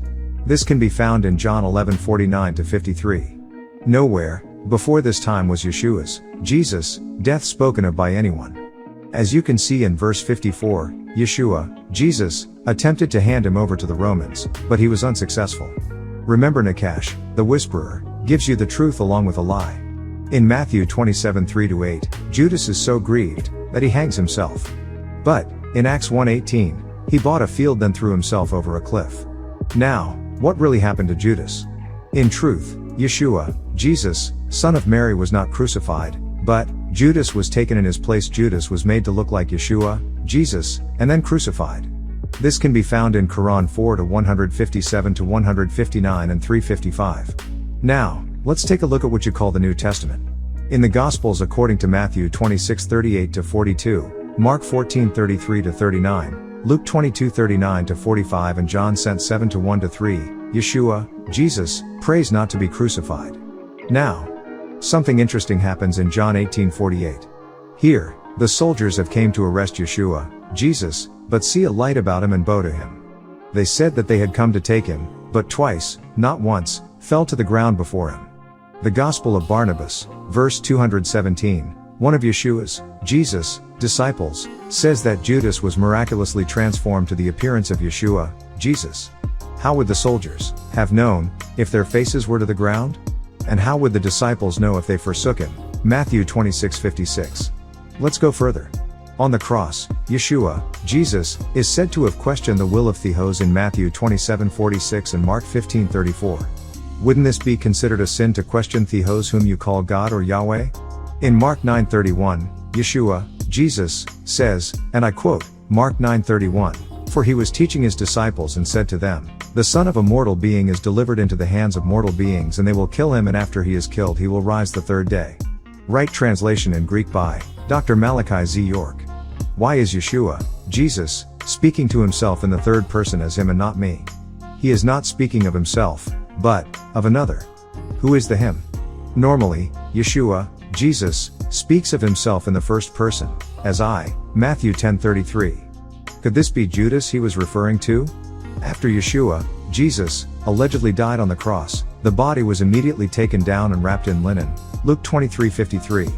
This can be found in John 11:49-53. Nowhere, before this time was Yeshua's, Jesus, death spoken of by anyone. As you can see in verse 54, Yeshua, Jesus, attempted to hand him over to the Romans, but he was unsuccessful. Remember Nakash, the whisperer, gives you the truth along with a lie. In Matthew 27:3-8, Judas is so grieved, that he hangs himself. But, in Acts 1:18, he bought a field then threw himself over a cliff. Now, what really happened to Judas? In truth, Yeshua, Jesus, son of Mary was not crucified, but, Judas was taken in his place. Judas was made to look like Yeshua, Jesus, and then crucified. This can be found in Quran 4:157-159 and 355. Now, let's take a look at what you call the New Testament. In the Gospels according to Matthew 26:38-42, Mark 14:33-39, Luke 22:39-45 and John 7:1-3, Yeshua, Jesus, prays not to be crucified. Now, something interesting happens in John 18:48. Here, the soldiers have came to arrest Yeshua, Jesus, but see a light about him and bow to him. They said that they had come to take him, but twice, not once, fell to the ground before him. The Gospel of Barnabas, verse 217, one of Yeshua's, Jesus, disciples, says that Judas was miraculously transformed to the appearance of Yeshua, Jesus. How would the soldiers have known, if their faces were to the ground? And how would the disciples know if they forsook him? Matthew 26:56. Let's go further. On the cross, Yeshua, Jesus, is said to have questioned the will of Theos in Matthew 27:46 and Mark 15:34. Wouldn't this be considered a sin to question Theos whom you call God or Yahweh? In Mark 9:31, Yeshua, Jesus, says, and I quote, Mark 9:31, for he was teaching his disciples and said to them, the Son of a mortal being is delivered into the hands of mortal beings and they will kill him and after he is killed he will rise the third day. Right translation in Greek by Dr. Malachi Z. York. Why is Yeshua, Jesus, speaking to himself in the third person as him and not me? He is not speaking of himself, but of another. Who is the him? Normally, Yeshua, Jesus, speaks of himself in the first person, as I, Matthew 10:33. Could this be Judas he was referring to? After Yeshua, Jesus, allegedly died on the cross, the body was immediately taken down and wrapped in linen, Luke 23:53.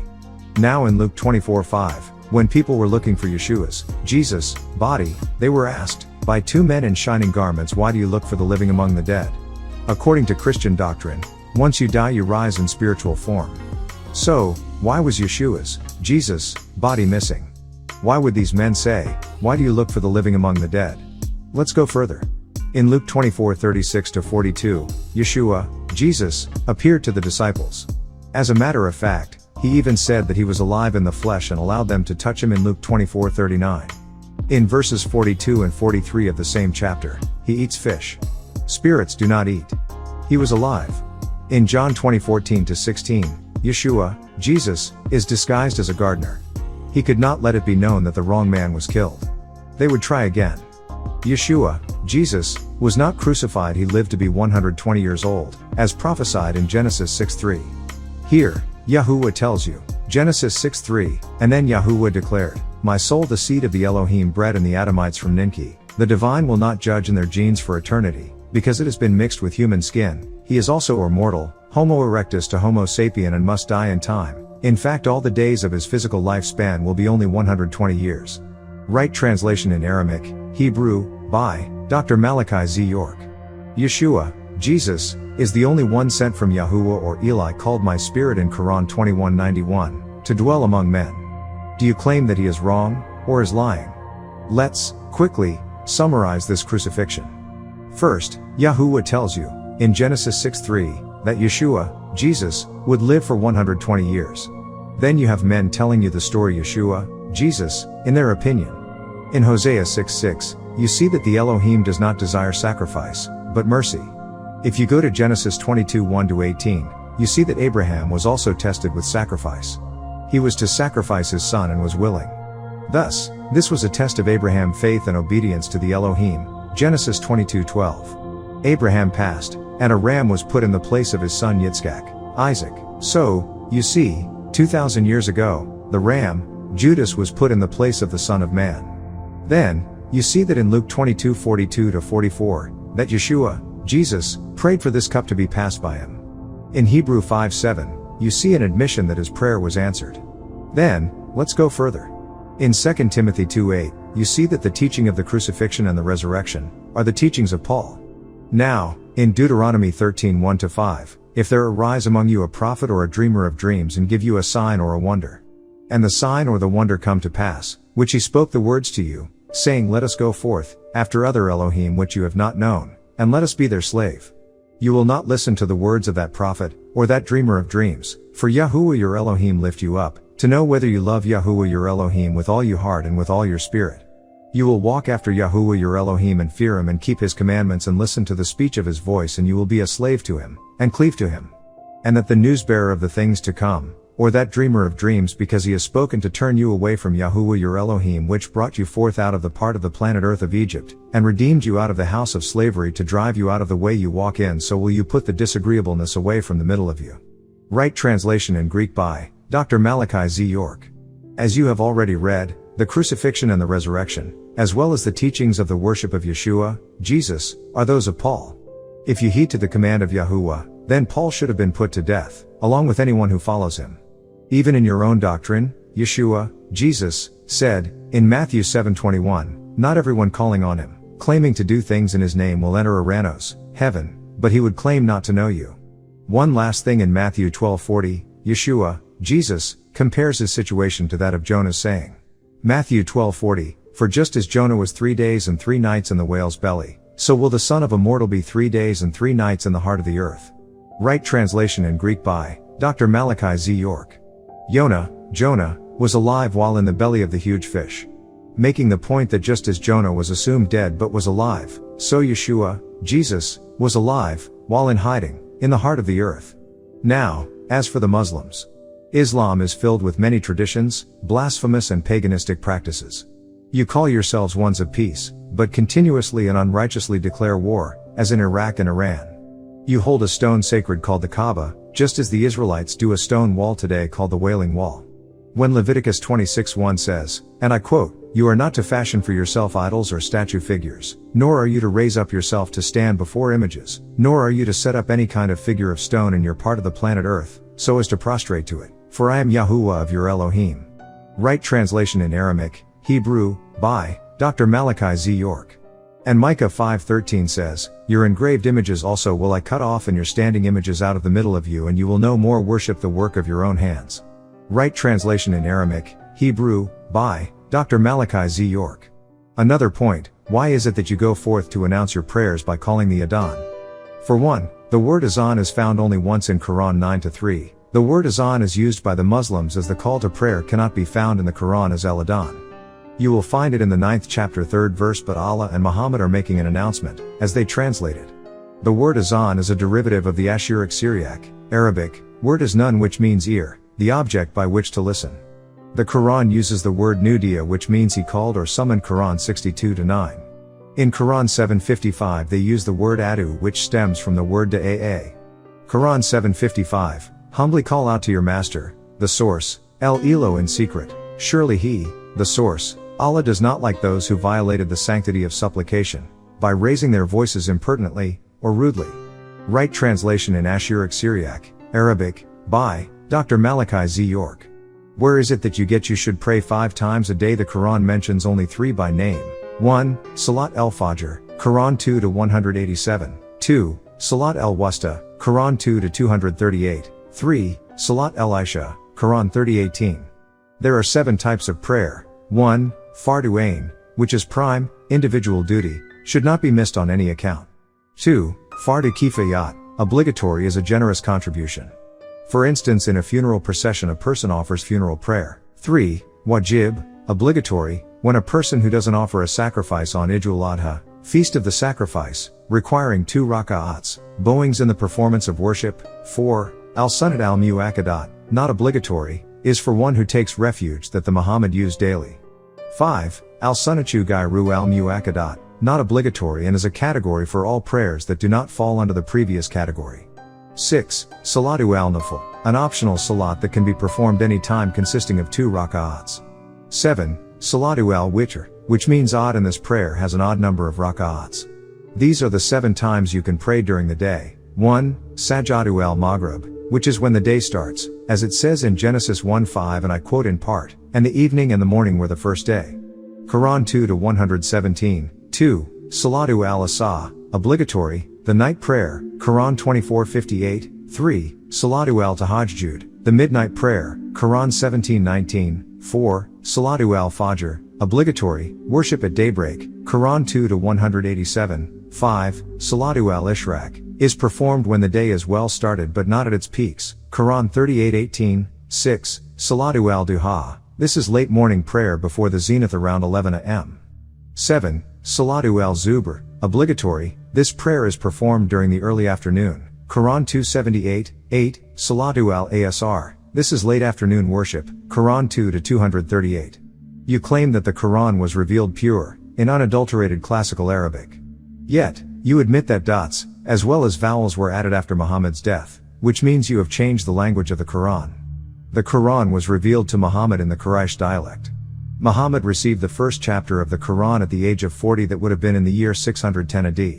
Now in Luke 24:5, when people were looking for Yeshua's, Jesus, body, they were asked, by two men in shining garments, why do you look for the living among the dead? According to Christian doctrine, once you die you rise in spiritual form. So, why was Yeshua's, Jesus, body missing? Why would these men say, why do you look for the living among the dead? Let's go further. In Luke 24:36-42, Yeshua, Jesus, appeared to the disciples. As a matter of fact, he even said that he was alive in the flesh and allowed them to touch him in Luke 24:39. In verses 42 and 43 of the same chapter, he eats fish. Spirits do not eat. He was alive. In John 20:14-16, Yeshua, Jesus, is disguised as a gardener. He could not let it be known that the wrong man was killed. They would try again. Yeshua, Jesus, was not crucified. He lived to be 120 years old, as prophesied in Genesis 6:3. Here, Yahuwah tells you, Genesis 6:3, and then Yahuwah declared, my soul the seed of the Elohim bred and the Adamites from Ninki, The divine will not judge in their genes for eternity, because it has been mixed with human skin. He is also immortal, Homo erectus to Homo sapien, and must die in time. In fact, all the days of his physical lifespan will be only 120 years. Right translation in Aramaic, Hebrew, by Dr. Malachi Z. York. Yeshua, Jesus, is the only one sent from Yahuwah or Eli, called my spirit in Quran 21:91, to dwell among men. Do you claim that he is wrong, or is lying? Let's, quickly, summarize this crucifixion. First, Yahuwah tells you, in Genesis 6:3, that Yeshua, Jesus, would live for 120 years. Then you have men telling you the story Yeshua, Jesus, in their opinion. In Hosea 6:6, you see that the Elohim does not desire sacrifice, but mercy. If you go to Genesis 22:1-18, you see that Abraham was also tested with sacrifice. He was to sacrifice his son and was willing. Thus, this was a test of Abraham's faith and obedience to the Elohim, Genesis 22:12. Abraham passed, and a ram was put in the place of his son Yitzchak, Isaac. So, you see, 2,000 years ago, the ram, Judas, was put in the place of the Son of Man. Then, you see that in Luke 22:42-44, that Yeshua, Jesus, prayed for this cup to be passed by him. In Hebrew 5:7, you see an admission that his prayer was answered. Then, let's go further. In 2 Timothy 2:8, you see that the teaching of the crucifixion and the resurrection are the teachings of Paul. Now, in Deuteronomy 13:1-5, if there arise among you a prophet or a dreamer of dreams and give you a sign or a wonder, and the sign or the wonder come to pass, which he spoke the words to you, saying, let us go forth, after other Elohim which you have not known, and let us be their slave. You will not listen to the words of that prophet, or that dreamer of dreams, for Yahuwah your Elohim lift you up, to know whether you love Yahuwah your Elohim with all your heart and with all your spirit. You will walk after Yahuwah your Elohim and fear him and keep his commandments and listen to the speech of his voice, and you will be a slave to him, and cleave to him. And that the newsbearer of the things to come, or that dreamer of dreams, because he has spoken to turn you away from Yahuwah your Elohim, which brought you forth out of the part of the planet earth of Egypt, and redeemed you out of the house of slavery, to drive you out of the way you walk in, so will you put the disagreeableness away from the middle of you. Right translation in Greek by Dr. Malachi Z. York. As you have already read, the crucifixion and the resurrection, as well as the teachings of the worship of Yeshua, Jesus, are those of Paul. If you heed to the command of Yahuwah, then Paul should have been put to death, along with anyone who follows him. Even in your own doctrine, Yeshua, Jesus, said, in Matthew 7:21, not everyone calling on him, claiming to do things in his name will enter Aranos, heaven, but he would claim not to know you. One last thing, in Matthew 12:40, Yeshua, Jesus, compares his situation to that of Jonah, saying, Matthew 12:40, for just as Jonah was 3 days and 3 nights in the whale's belly, so will the Son of a Mortal be 3 days and 3 nights in the heart of the earth. Right translation in Greek by Dr. Malachi Z. York. Jonah, was alive while in the belly of the huge fish. Making the point that just as Jonah was assumed dead but was alive, so Yeshua, Jesus, was alive, while in hiding, in the heart of the earth. Now, as for the Muslims, Islam is filled with many traditions, blasphemous and paganistic practices. You call yourselves ones of peace, but continuously and unrighteously declare war, as in Iraq and Iran. You hold a stone sacred called the Kaaba, just as the Israelites do a stone wall today called the Wailing Wall. When Leviticus 26:1 says, and I quote, you are not to fashion for yourself idols or statue figures, nor are you to raise up yourself to stand before images, nor are you to set up any kind of figure of stone in your part of the planet earth, so as to prostrate to it, for I am Yahuwah of your Elohim. Right translation in Aramaic, Hebrew, by Dr. Malachi Z. York. And Micah 5:13 says, your engraved images also will I cut off, and your standing images out of the middle of you, and you will no more worship the work of your own hands. Right translation in Aramaic, Hebrew, by Dr. Malachi Z. York. Another point, why is it that you go forth to announce your prayers by calling the Adhan? For one, the word azan is found only once in Quran 9-3. The word azan is used by the Muslims as the call to prayer cannot be found in the Quran as al-Adhan. You will find it in the 9th chapter 3rd verse, but Allah and Muhammad are making an announcement, as they translate it. The word azan is a derivative of the Ashuric Syriac, Arabic, word aznun, which means ear, the object by which to listen. The Quran uses the word nudia, which means he called or summoned, Quran 62-9. In Quran 7:55 they use the word adu, which stems from the word da'a. Quran 7:55, humbly call out to your master, the source, El Elo, in secret, surely he, the source, Allah does not like those who violated the sanctity of supplication, by raising their voices impertinently, or rudely. Right translation in Ashuric Syriac, Arabic, by Dr. Malachi Z. York. Where is it that you get you should pray 5 times a day? The Quran mentions only 3 by name. 1. Salat al-Fajr, Quran 2-187. 2. Salat al-Wusta, Quran 2-238. 3. Salat al-Isha, Quran 30:18. There are 7 types of prayer. 1. Fardu Ain, which is prime, individual duty, should not be missed on any account. 2. Fardu Kifayat, obligatory is a generous contribution. For instance, in a funeral procession a person offers funeral prayer. 3. Wajib, obligatory, when a person who doesn't offer a sacrifice on Eid al-Adha, feast of the sacrifice, requiring 2 raka'ats, bowings in the performance of worship. 4. Al-Sunnat al-Mu'akkadat, not obligatory, is for one who takes refuge that the Muhammad used daily. 5. Al-Sunnatu Gairu al-Mu'akkadat, not obligatory and is a category for all prayers that do not fall under the previous category. 6. Salatu al-Nafil, an optional salat that can be performed any time consisting of 2 raka'ats. 7. Salatu al-Witr, which means odd, and this prayer has an odd number of raka'ats. These are the 7 times you can pray during the day. 1. Sajadu al-Maghrib, which is when the day starts, as it says in Genesis 1:5, and I quote in part, and the evening and the morning were the first day. Quran 2-117. 2. Salatu al-Asa, obligatory, the night prayer, Quran 24:58. 3. Salatu al-Tahajjud, the midnight prayer, Quran 17:19. 4. Salatu al-Fajr, obligatory, worship at daybreak, Quran 2-187. 5. Salatu al-Ishraq, is performed when the day is well started but not at its peaks, Quran 38:18. 6. Salatu al-Duha, this is late morning prayer before the zenith around 11 a.m. 7. Salatu al-Zubr, obligatory, this prayer is performed during the early afternoon, Quran 278. 8. Salatu al-Asr, this is late afternoon worship, Quran 2-238. You claim that the Quran was revealed pure, in unadulterated classical Arabic. Yet, you admit that dots, as well as vowels were added after Muhammad's death, which means you have changed the language of the Quran. The Quran was revealed to Muhammad in the Quraysh dialect. Muhammad received the first chapter of the Quran at the age of 40, that would have been in the year 610 AD.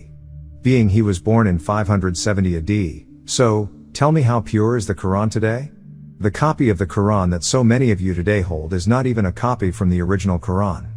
Being he was born in 570 AD, so, tell me, how pure is the Quran today? The copy of the Quran that so many of you today hold is not even a copy from the original Quran.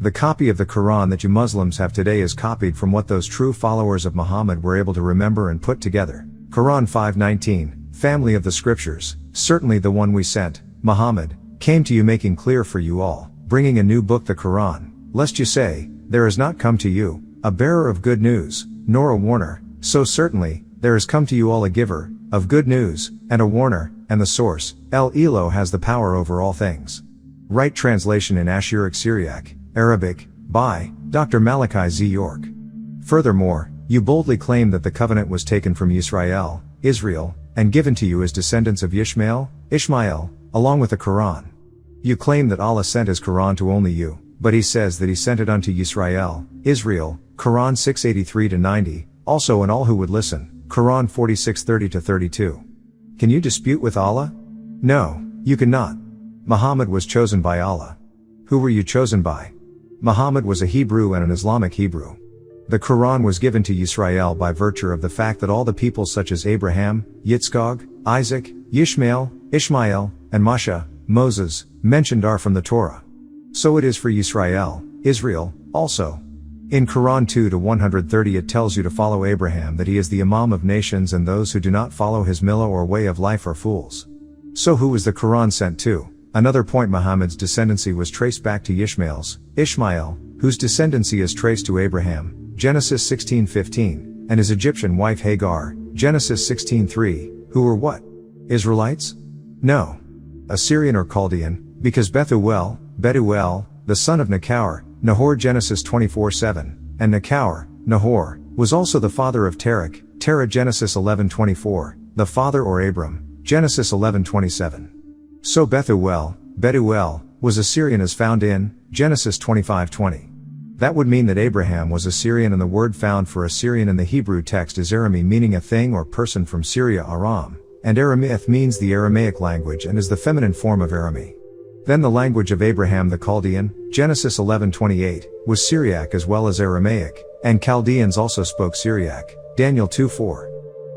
The copy of the Quran that you Muslims have today is copied from what those true followers of Muhammad were able to remember and put together. Quran 5:19, family of the scriptures, certainly the one we sent, Muhammad, came to you making clear for you all, bringing a new book, the Quran, lest you say, there has not come to you a bearer of good news, nor a warner, so certainly, there has come to you all a giver of good news, and a warner, and the source, El-Elo, has the power over all things. Right translation in Ashuric Syriac, Arabic, by Dr. Malachi Z. York. Furthermore, you boldly claim that the covenant was taken from Yisrael, Israel, and given to you as descendants of Ishmael, along with the Quran. You claim that Allah sent his Quran to only you, but he says that he sent it unto Yisrael, Israel, Quran 683-90, also and all who would listen, Quran 46:30-32. Can you dispute with Allah? No, you cannot. Muhammad was chosen by Allah. Who were you chosen by? Muhammad was a Hebrew and an Islamic Hebrew. The Quran was given to Yisrael by virtue of the fact that all the people such as Abraham, Yitzchak, Isaac, Ishmael, and Moshe, Moses, mentioned are from the Torah. So it is for Yisrael, Israel, also. In Quran 2-130 it tells you to follow Abraham, that he is the Imam of nations, and those who do not follow his millah or way of life are fools. So who was the Quran sent to? Another point, Muhammad's descendancy was traced back to Ishmael, whose descendancy is traced to Abraham, Genesis 16:15, and his Egyptian wife Hagar, Genesis 16:3, who were what? Israelites? No. Assyrian or Chaldean, because Bethuel, the son of Nahor, Genesis 24:7, and Nahor, was also the father of Terah, Genesis 11:24, the father or Abram, Genesis 11:27. So Bethuel was Assyrian as found in Genesis 25:20. That would mean that Abraham was Assyrian, and the word found for Assyrian in the Hebrew text is Arami, meaning a thing or person from Syria, Aram, and Aramith means the Aramaic language and is the feminine form of Arami. Then the language of Abraham the Chaldean, Genesis 11:28, was Syriac as well as Aramaic, and Chaldeans also spoke Syriac, Daniel 2:4.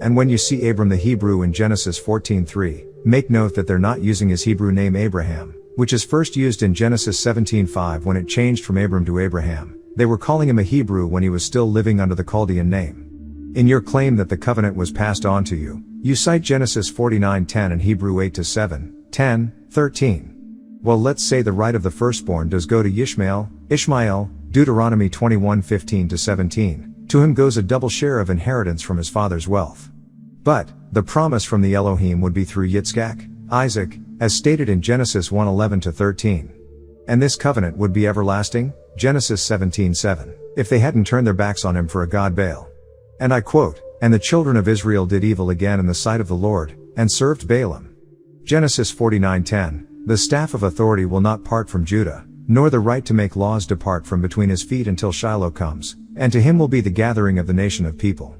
And when you see Abram the Hebrew in Genesis 14:3, make note that they're not using his Hebrew name Abraham, which is first used in Genesis 17:5 when it changed from Abram to Abraham. They were calling him a Hebrew when he was still living under the Chaldean name. In your claim that the covenant was passed on to you, you cite Genesis 49:10 and Hebrew 8-7, 10, 13. Well, let's say the right of the firstborn does go to Ishmael, Deuteronomy 21:15-17, to him goes a double share of inheritance from his father's wealth. But, the promise from the Elohim would be through Yitzchak, Isaac, as stated in Genesis 1:11-13. And this covenant would be everlasting, Genesis 17:7, if they hadn't turned their backs on him for a god Baal. And I quote, "And the children of Israel did evil again in the sight of the Lord, and served Baalim." Genesis 49:10, "The staff of authority will not part from Judah, nor the right to make laws depart from between his feet until Shiloh comes, and to him will be the gathering of the nation of people."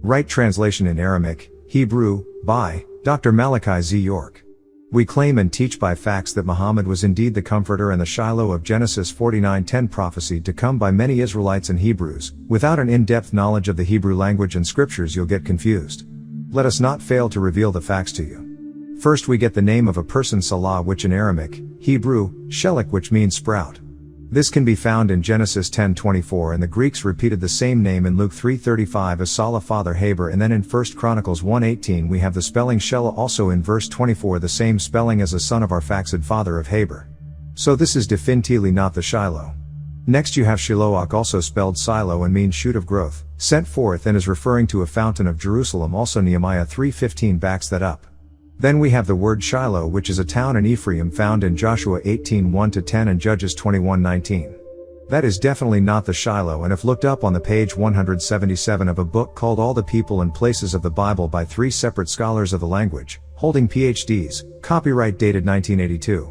Right translation in Aramaic, Hebrew, by Dr. Malachi Z. York. We claim and teach by facts that Muhammad was indeed the Comforter and the Shiloh of Genesis 49:10 prophesied to come by many Israelites and Hebrews. Without an in-depth knowledge of the Hebrew language and scriptures you'll get confused. Let us not fail to reveal the facts to you. First we get the name of a person Salah, which in Aramaic, Hebrew, Shelik, which means sprout. This can be found in Genesis 10:24, and the Greeks repeated the same name in Luke 3:35 as Salah father Haber, and then in 1 Chronicles 1:18 we have the spelling Shelah, also in verse 24 the same spelling as a son of Arphaxad father of Haber. So this is definitely not the Shiloh. Next you have Shiloach, also spelled Silo and means shoot of growth, sent forth, and is referring to a fountain of Jerusalem, also Nehemiah 3:15 backs that up. Then we have the word Shiloh, which is a town in Ephraim found in Joshua 18:1-10 and Judges 21:19. That is definitely not the Shiloh, and if looked up on the page 177 of a book called All the People and Places of the Bible by 3 separate scholars of the language, holding PhDs, copyright dated 1982.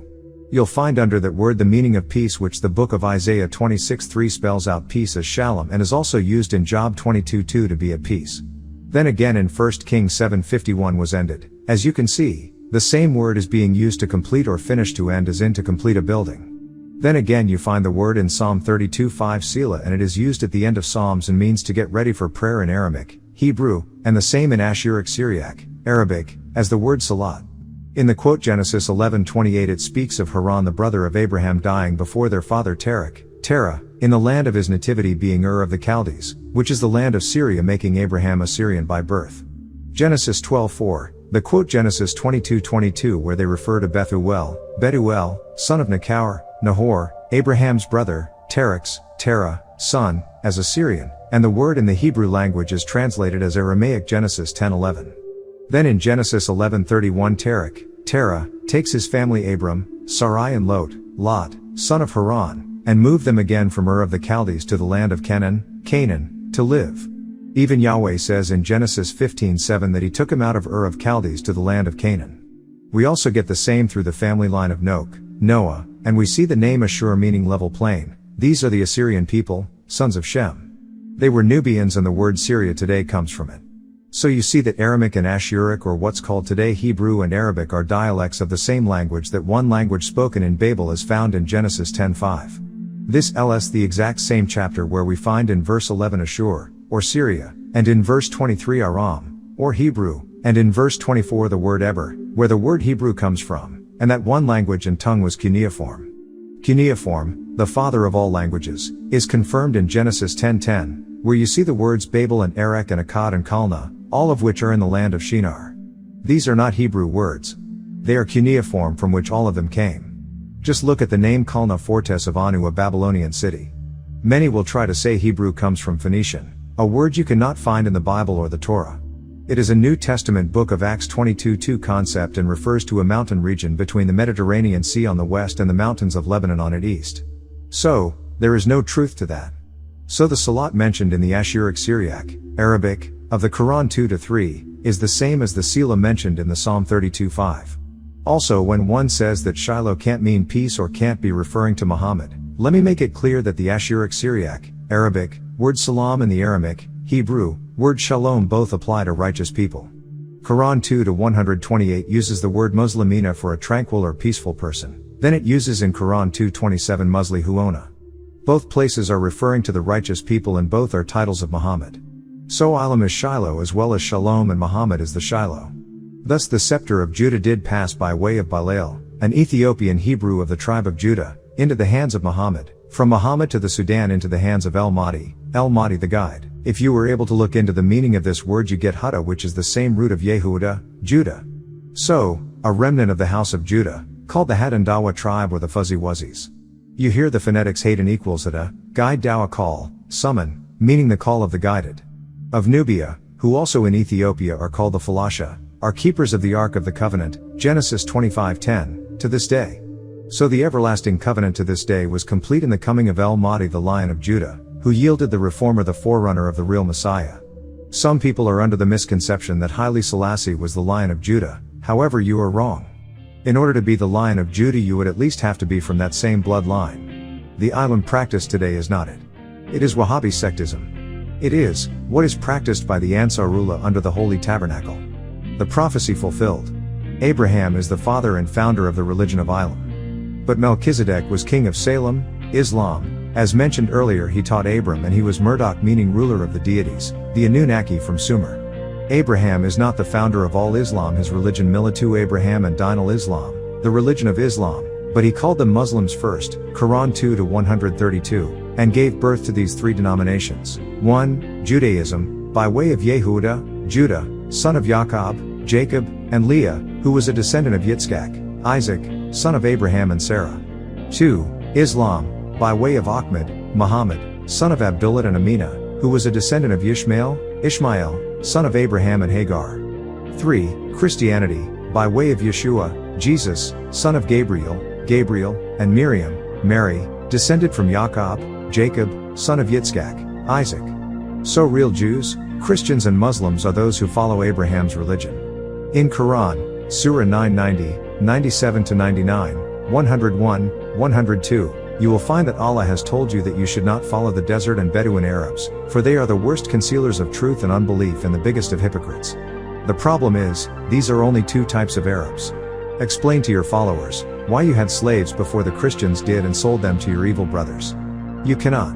You'll find under that word the meaning of peace, which the book of Isaiah 26:3 spells out peace as shalom, and is also used in Job 22:2 to be at peace. Then again in 1 Kings 7:51 was ended. As you can see, the same word is being used to complete or finish, to end as in to complete a building. Then again you find the word in Psalm 32:5 Selah, and it is used at the end of Psalms and means to get ready for prayer in Aramaic, Hebrew, and the same in Ashuric Syriac, Arabic, as the word Salat. In the quote Genesis 11:28 it speaks of Haran the brother of Abraham dying before their father Terah, in the land of his nativity being Ur of the Chaldees, which is the land of Syria, making Abraham a Syrian by birth. Genesis 12:4, the quote Genesis 22:22 where they refer to Bethuel, son of Nahor, Abraham's brother, Terah, son, as a Syrian, and the word in the Hebrew language is translated as Aramaic Genesis 10:11. Then in Genesis 11:31 Terah takes his family Abram, Sarai and Lot, son of Haran, and moved them again from Ur of the Chaldees to the land of Canaan, to live. Even Yahweh says in Genesis 15:7 that he took him out of Ur of Chaldees to the land of Canaan. We also get the same through the family line of Noah, and we see the name Ashur meaning level plain. These are the Assyrian people, sons of Shem. They were Nubians, and the word Syria today comes from it. So you see that Aramaic and Ashuric, or what's called today Hebrew and Arabic, are dialects of the same language. That one language spoken in Babel is found in Genesis 10:5. This is the exact same chapter where we find in verse 11 Ashur, or Syria, and in verse 23 Aram, or Hebrew, and in verse 24 the word Eber, where the word Hebrew comes from, and that one language and tongue was cuneiform. Cuneiform, the father of all languages, is confirmed in Genesis 10:10, where you see the words Babel and Erech and Akkad and Kalna, all of which are in the land of Shinar. These are not Hebrew words. They are cuneiform, from which all of them came. Just look at the name Kalna, fortress of Anu, a Babylonian city. Many will try to say Hebrew comes from Phoenician, a word you cannot find in the Bible or the Torah. It is a New Testament book of Acts 22:2 concept and refers to a mountain region between the Mediterranean Sea on the west and the mountains of Lebanon on its east. So, there is no truth to that. So the Salat mentioned in the Ashuric Syriac, Arabic, of the Quran 2-3, is the same as the Selah mentioned in the Psalm 32:5. Also, when one says that Shiloh can't mean peace or can't be referring to Muhammad, let me make it clear that the Ashuric Syriac, Arabic, word salam and the Aramaic, Hebrew, word shalom both apply to righteous people. Quran 2-128 uses the word muslimina for a tranquil or peaceful person. Then it uses in Quran 2:27 Musli Huona. Both places are referring to the righteous people and both are titles of Muhammad. So Ilam is Shiloh as well as Shalom and Muhammad is the Shiloh. Thus the scepter of Judah did pass by way of Bilael, an Ethiopian Hebrew of the tribe of Judah, into the hands of Muhammad, from Muhammad to the Sudan into the hands of Al-Mahdi the guide. If you were able to look into the meaning of this word you get Huda, which is the same root of Yehuda, Judah. So, a remnant of the house of Judah, called the Hadan-Dawa tribe or the Fuzzy Wuzzies. You hear the phonetics Hayden equals Hada, guide Dawa call, summon, meaning the call of the guided. Of Nubia, who also in Ethiopia are called the Falasha, are keepers of the Ark of the Covenant, Genesis 25:10, to this day. So the everlasting covenant to this day was complete in the coming of El-Mahdi the Lion of Judah, who yielded the reformer the forerunner of the real Messiah. Some people are under the misconception that Haile Selassie was the Lion of Judah, however you are wrong. In order to be the Lion of Judah you would at least have to be from that same bloodline. The island practice today is not it. It is Wahhabi sectism. It is what is practiced by the Ansarullah under the Holy Tabernacle. The prophecy fulfilled. Abraham is the father and founder of the religion of Ilam. But Melchizedek was king of Salem, Islam. As mentioned earlier he taught Abram and he was Murdoch meaning ruler of the deities, the Anunnaki from Sumer. Abraham is not the founder of all Islam, his religion Millatu Abraham and Dinul Islam, the religion of Islam, but he called them Muslims first, Quran 2:132, and gave birth to these three denominations. 1. Judaism, by way of Yehuda, Judah, son of Jacob, Jacob, and Leah, who was a descendant of Yitzchak, Isaac, son of Abraham and Sarah. 2. Islam, by way of Ahmed, Muhammad, son of Abdullah and Amina, who was a descendant of Ishmael, son of Abraham and Hagar. 3. Christianity, by way of Yeshua, Jesus, son of Gabriel, and Miriam, Mary, descended from Jacob, son of Yitzchak, Isaac. So real Jews, Christians and Muslims are those who follow Abraham's religion. In Quran, Surah 990, 97-99, 101, 102, you will find that Allah has told you that you should not follow the desert and Bedouin Arabs, for they are the worst concealers of truth and unbelief and the biggest of hypocrites. The problem is, these are only two types of Arabs. Explain to your followers why you had slaves before the Christians did and sold them to your evil brothers. You cannot.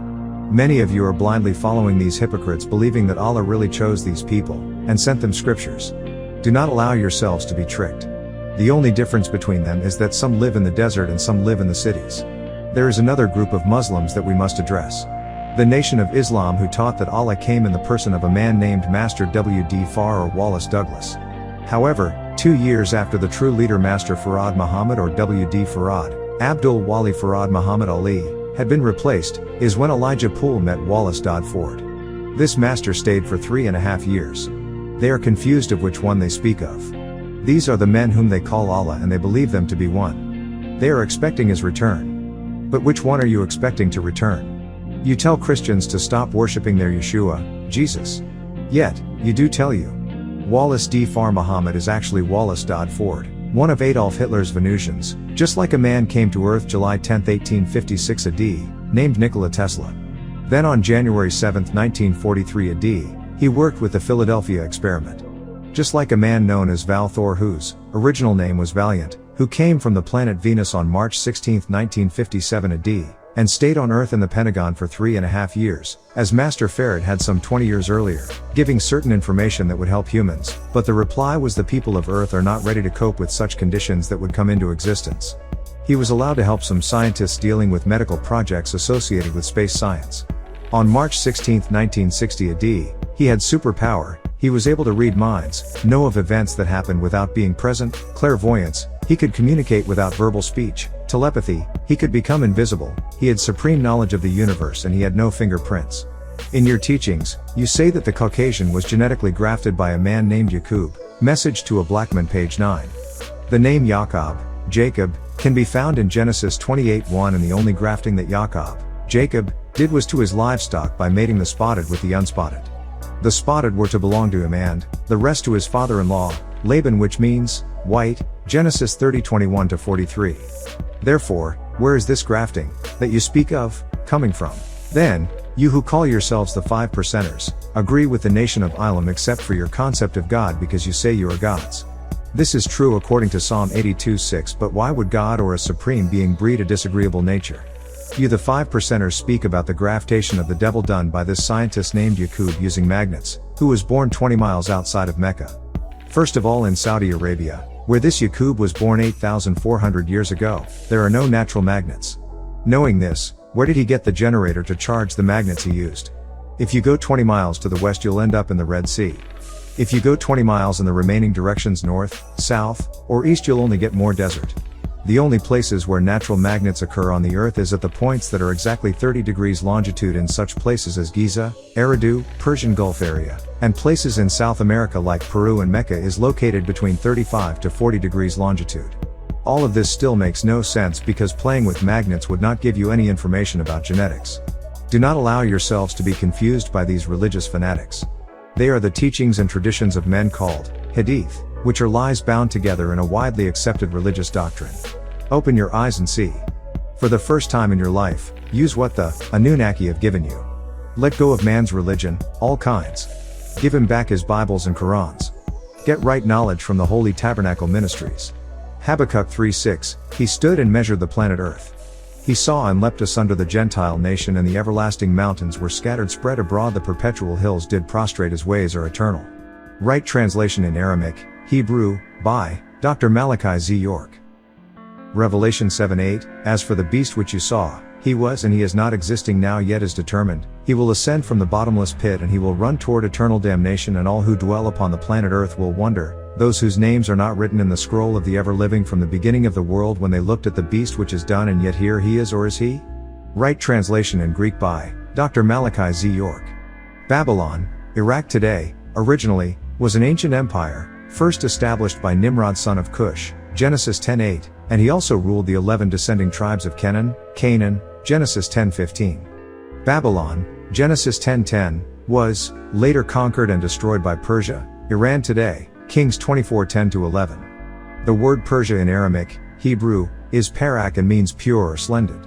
Many of you are blindly following these hypocrites, believing that Allah really chose these people and sent them scriptures. Do not allow yourselves to be tricked. The only difference between them is that some live in the desert and some live in the cities. There is another group of Muslims that we must address. The Nation of Islam, who taught that Allah came in the person of a man named Master W.D. Farr or Wallace Douglas. However, 2 years after the true leader Master Farad Muhammad or W.D. Farad, Abdul Wali Farad Muhammad Ali, had been replaced, is when Elijah Poole met Wallace Ford. This master stayed for 3.5 years. They are confused of which one they speak of. These are the men whom they call Allah and they believe them to be one. They are expecting his return. But which one are you expecting to return? You tell Christians to stop worshipping their Yeshua, Jesus. Yet, you do tell you. Wallace D. Farr Muhammad is actually Wallace Ford, one of Adolf Hitler's Venusians, just like a man came to Earth July 10, 1856 AD, named Nikola Tesla. Then on January 7, 1943 AD, he worked with the Philadelphia experiment. Just like a man known as Val Thor whose original name was Valiant, who came from the planet Venus on March 16, 1957 AD, and stayed on Earth in the Pentagon for 3.5 years, as Master Farad had some 20 years earlier, giving certain information that would help humans, but the reply was the people of Earth are not ready to cope with such conditions that would come into existence. He was allowed to help some scientists dealing with medical projects associated with space science. On March 16, 1960 AD, he had superpower. He was able to read minds, know of events that happened without being present, clairvoyance, he could communicate without verbal speech, telepathy, he could become invisible, he had supreme knowledge of the universe and he had no fingerprints. In your teachings, you say that the Caucasian was genetically grafted by a man named Yaqub, Message to a Blackman page 9. The name Jacob, can be found in Genesis 28:1 and the only grafting that Jacob, did was to his livestock by mating the spotted with the unspotted. The spotted were to belong to him and, the rest to his father-in-law, Laban, which means, white, Genesis 30:21-43. Therefore, where is this grafting, that you speak of, coming from? Then, you who call yourselves the 5%ers, agree with the nation of Elam except for your concept of God because you say you are gods. This is true according to Psalm 82:6, but why would God or a supreme being breed a disagreeable nature? You the 5%ers speak about the gravitation of the devil done by this scientist named Yaqub using magnets, who was born 20 miles outside of Mecca. First of all, in Saudi Arabia, where this Yaqub was born 8,400 years ago, there are no natural magnets. Knowing this, where did he get the generator to charge the magnets he used? If you go 20 miles to the west, you'll end up in the Red Sea. If you go 20 miles in the remaining directions north, south, or east, you'll only get more desert. The only places where natural magnets occur on the earth is at the points that are exactly 30 degrees longitude in such places as Giza, Eridu, Persian Gulf area, and places in South America like Peru and Mecca is located between 35 to 40 degrees longitude. All of this still makes no sense because playing with magnets would not give you any information about genetics. Do not allow yourselves to be confused by these religious fanatics. They are the teachings and traditions of men called hadith, which are lies bound together in a widely accepted religious doctrine. Open your eyes and see. For the first time in your life, use what the Anunnaki have given you. Let go of man's religion, all kinds. Give him back his Bibles and Qurans. Get right knowledge from the Holy Tabernacle Ministries. Habakkuk 3:6, he stood and measured the planet Earth. He saw and leapt asunder the Gentile nation, and the everlasting mountains were scattered spread abroad, the perpetual hills did prostrate, his ways are eternal. Right translation in Aramaic, Hebrew, by Dr. Malachi Z. York. Revelation 7:8, as for the beast which you saw, he was and he is not existing now yet is determined, he will ascend from the bottomless pit and he will run toward eternal damnation, and all who dwell upon the planet Earth will wonder, those whose names are not written in the scroll of the ever-living from the beginning of the world, when they looked at the beast which is done, and yet here he is, or is he? Right translation in Greek by Dr. Malachi Z. York. Babylon, Iraq today, originally, was an ancient empire, first established by Nimrod son of Cush, Genesis 10:8, and he also ruled the 11 descending tribes of Canaan, Genesis 10:15. Babylon, Genesis 10:10, was later conquered and destroyed by Persia, Iran today, Kings 24:10-11. The word Persia in Aramaic, Hebrew, is parak and means pure or splendid.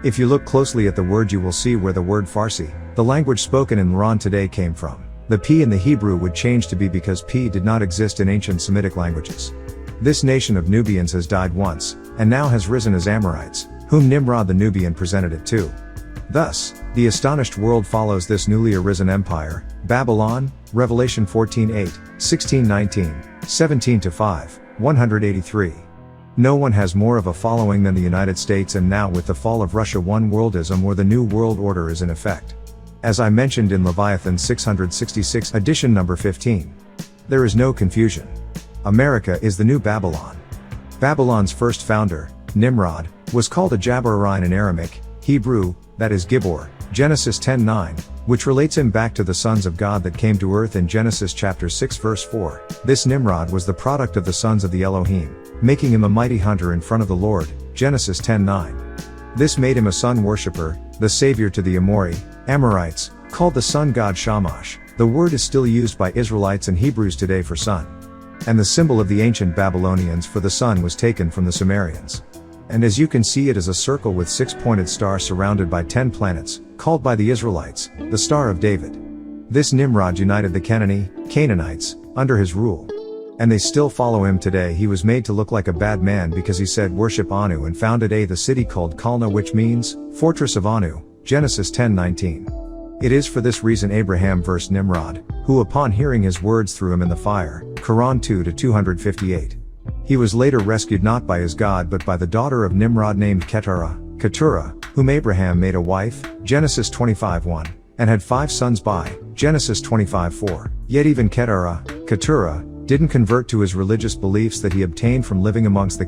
If you look closely at the word, you will see where the word Farsi, the language spoken in Iran today, came from. The P in the Hebrew would change to B because P did not exist in ancient Semitic languages. This nation of Nubians has died once, and now has risen as Amorites, whom Nimrod the Nubian presented it to. Thus, the astonished world follows this newly arisen empire, Babylon, Revelation 14:8, 16:19, 17-5, 183. No one has more of a following than the United States, and now with the fall of Russia, one worldism or the New World Order is in effect. As I mentioned in Leviathan 666 edition number 15. There is no confusion. America is the new Babylon. Babylon's first founder, Nimrod, was called a Jabbarine in Aramaic, Hebrew, that is Gibbor, Genesis 10:9, which relates him back to the sons of God that came to earth in Genesis chapter 6 verse 4. This Nimrod was the product of the sons of the Elohim, making him a mighty hunter in front of the Lord, Genesis 10:9. This made him a sun worshipper, the savior to the Amorites, called the sun god Shamash. The word is still used by Israelites and Hebrews today for sun. And the symbol of the ancient Babylonians for the sun was taken from the Sumerians. And as you can see, it is a circle with 6-pointed star surrounded by 10 planets, called by the Israelites, the Star of David. This Nimrod united the Canaanites, under his rule. And they still follow him today. He was made to look like a bad man because he said worship Anu and founded the city called Kalna, which means, fortress of Anu, Genesis 10:19. It is for this reason Abraham versed Nimrod, who upon hearing his words threw him in the fire, Quran 2-258. He was later rescued not by his God but by the daughter of Nimrod named Keturah, whom Abraham made a wife, Genesis 25:1, and had 5 sons by, Genesis 25:4. Yet even Keturah, didn't convert to his religious beliefs that he obtained from living amongst the